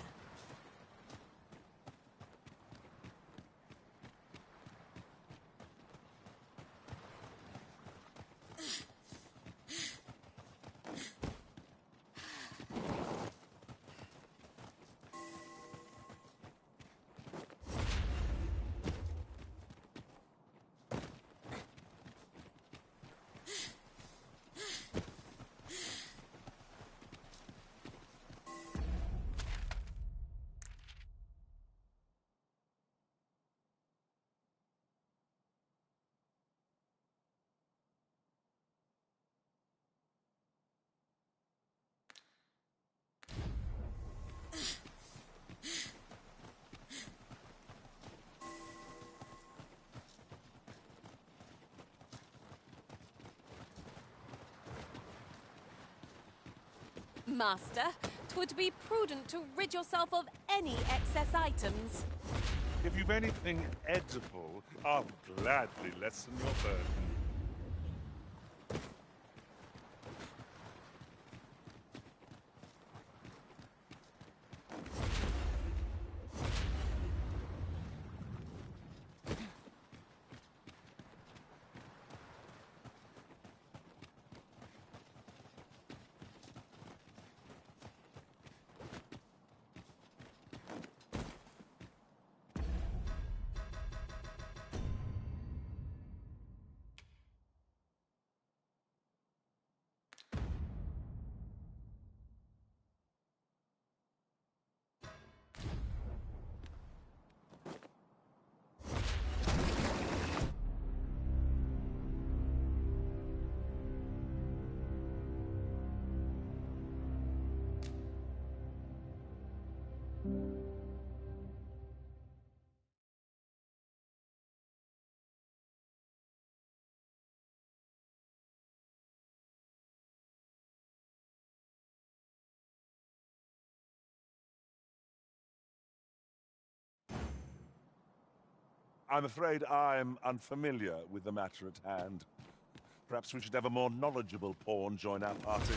Master, 'twould be prudent to rid yourself of any excess items. If you've anything edible, I'll gladly lessen your burden. I'm afraid I'm unfamiliar with the matter at hand. Perhaps we should have a more knowledgeable pawn join our party.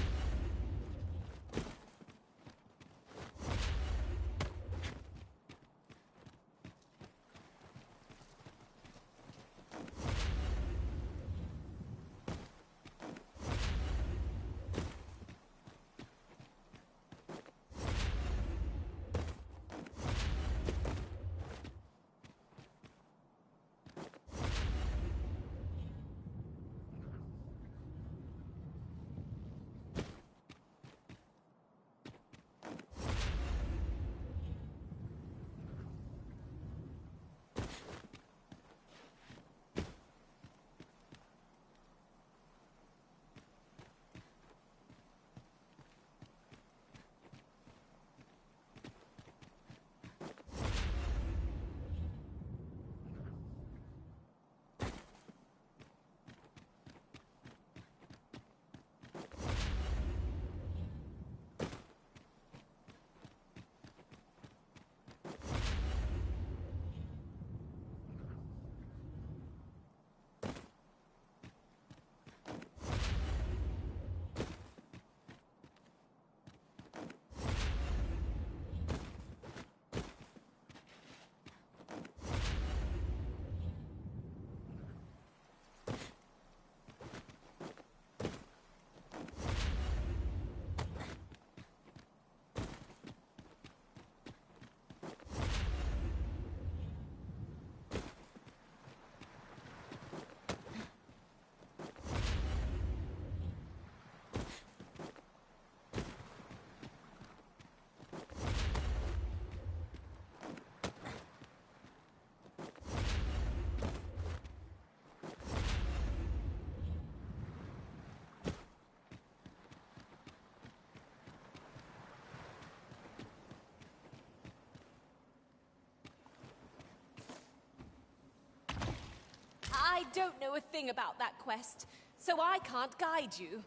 I don't know a thing about that quest, so I can't guide you.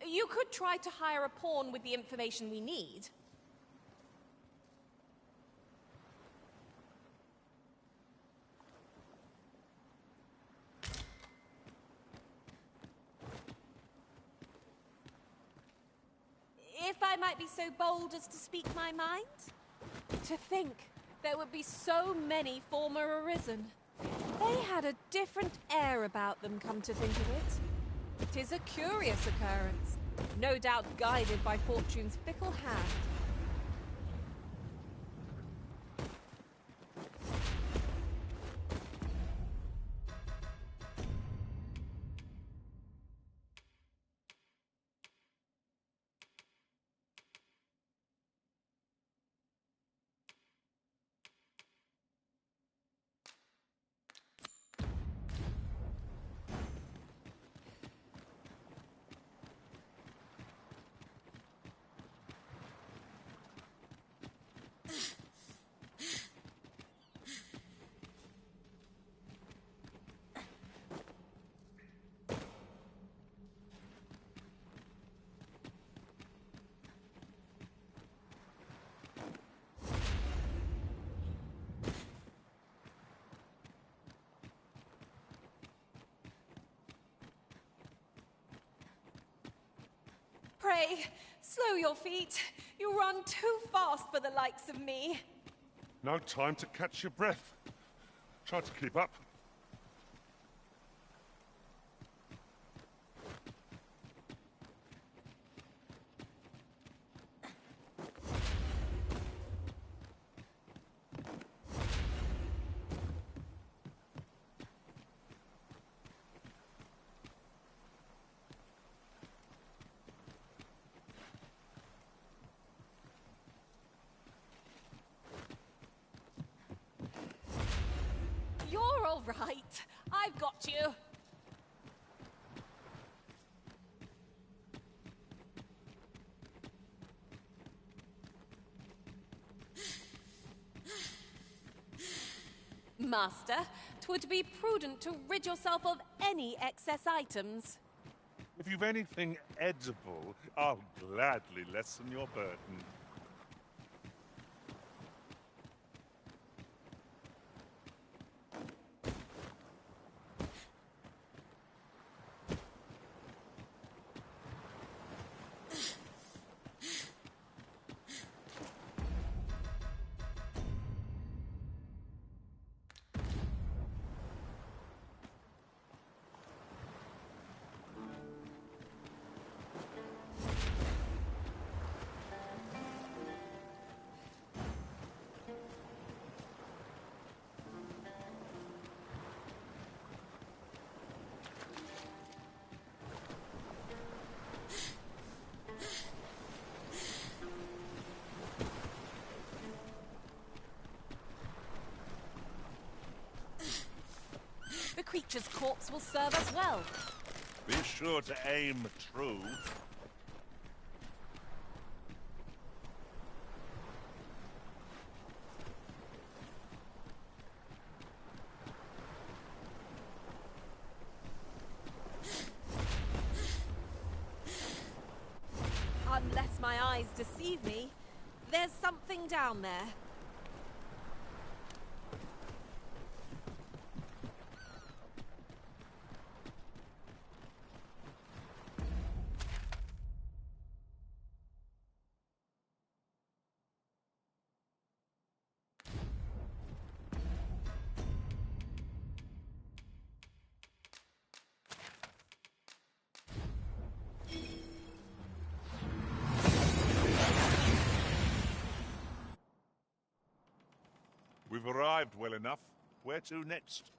You could try to hire a pawn with the information we need. might be so bold as to speak my mind? To think there would be so many former Arisen. They had a different air about them, come to think of it. 'Tis a curious occurrence, no doubt guided by Fortune's fickle hand. Pray, slow your feet. You run too fast for the likes of me. No time to catch your breath. Try to keep up. You're all right. I've got you. Master, 'twould be prudent to rid yourself of any excess items. If you've anything edible, I'll gladly lessen your burden. The creature's corpse will serve us well. Be sure to aim true. Unless my eyes deceive me, there's something down there. We've arrived well enough. Where to next?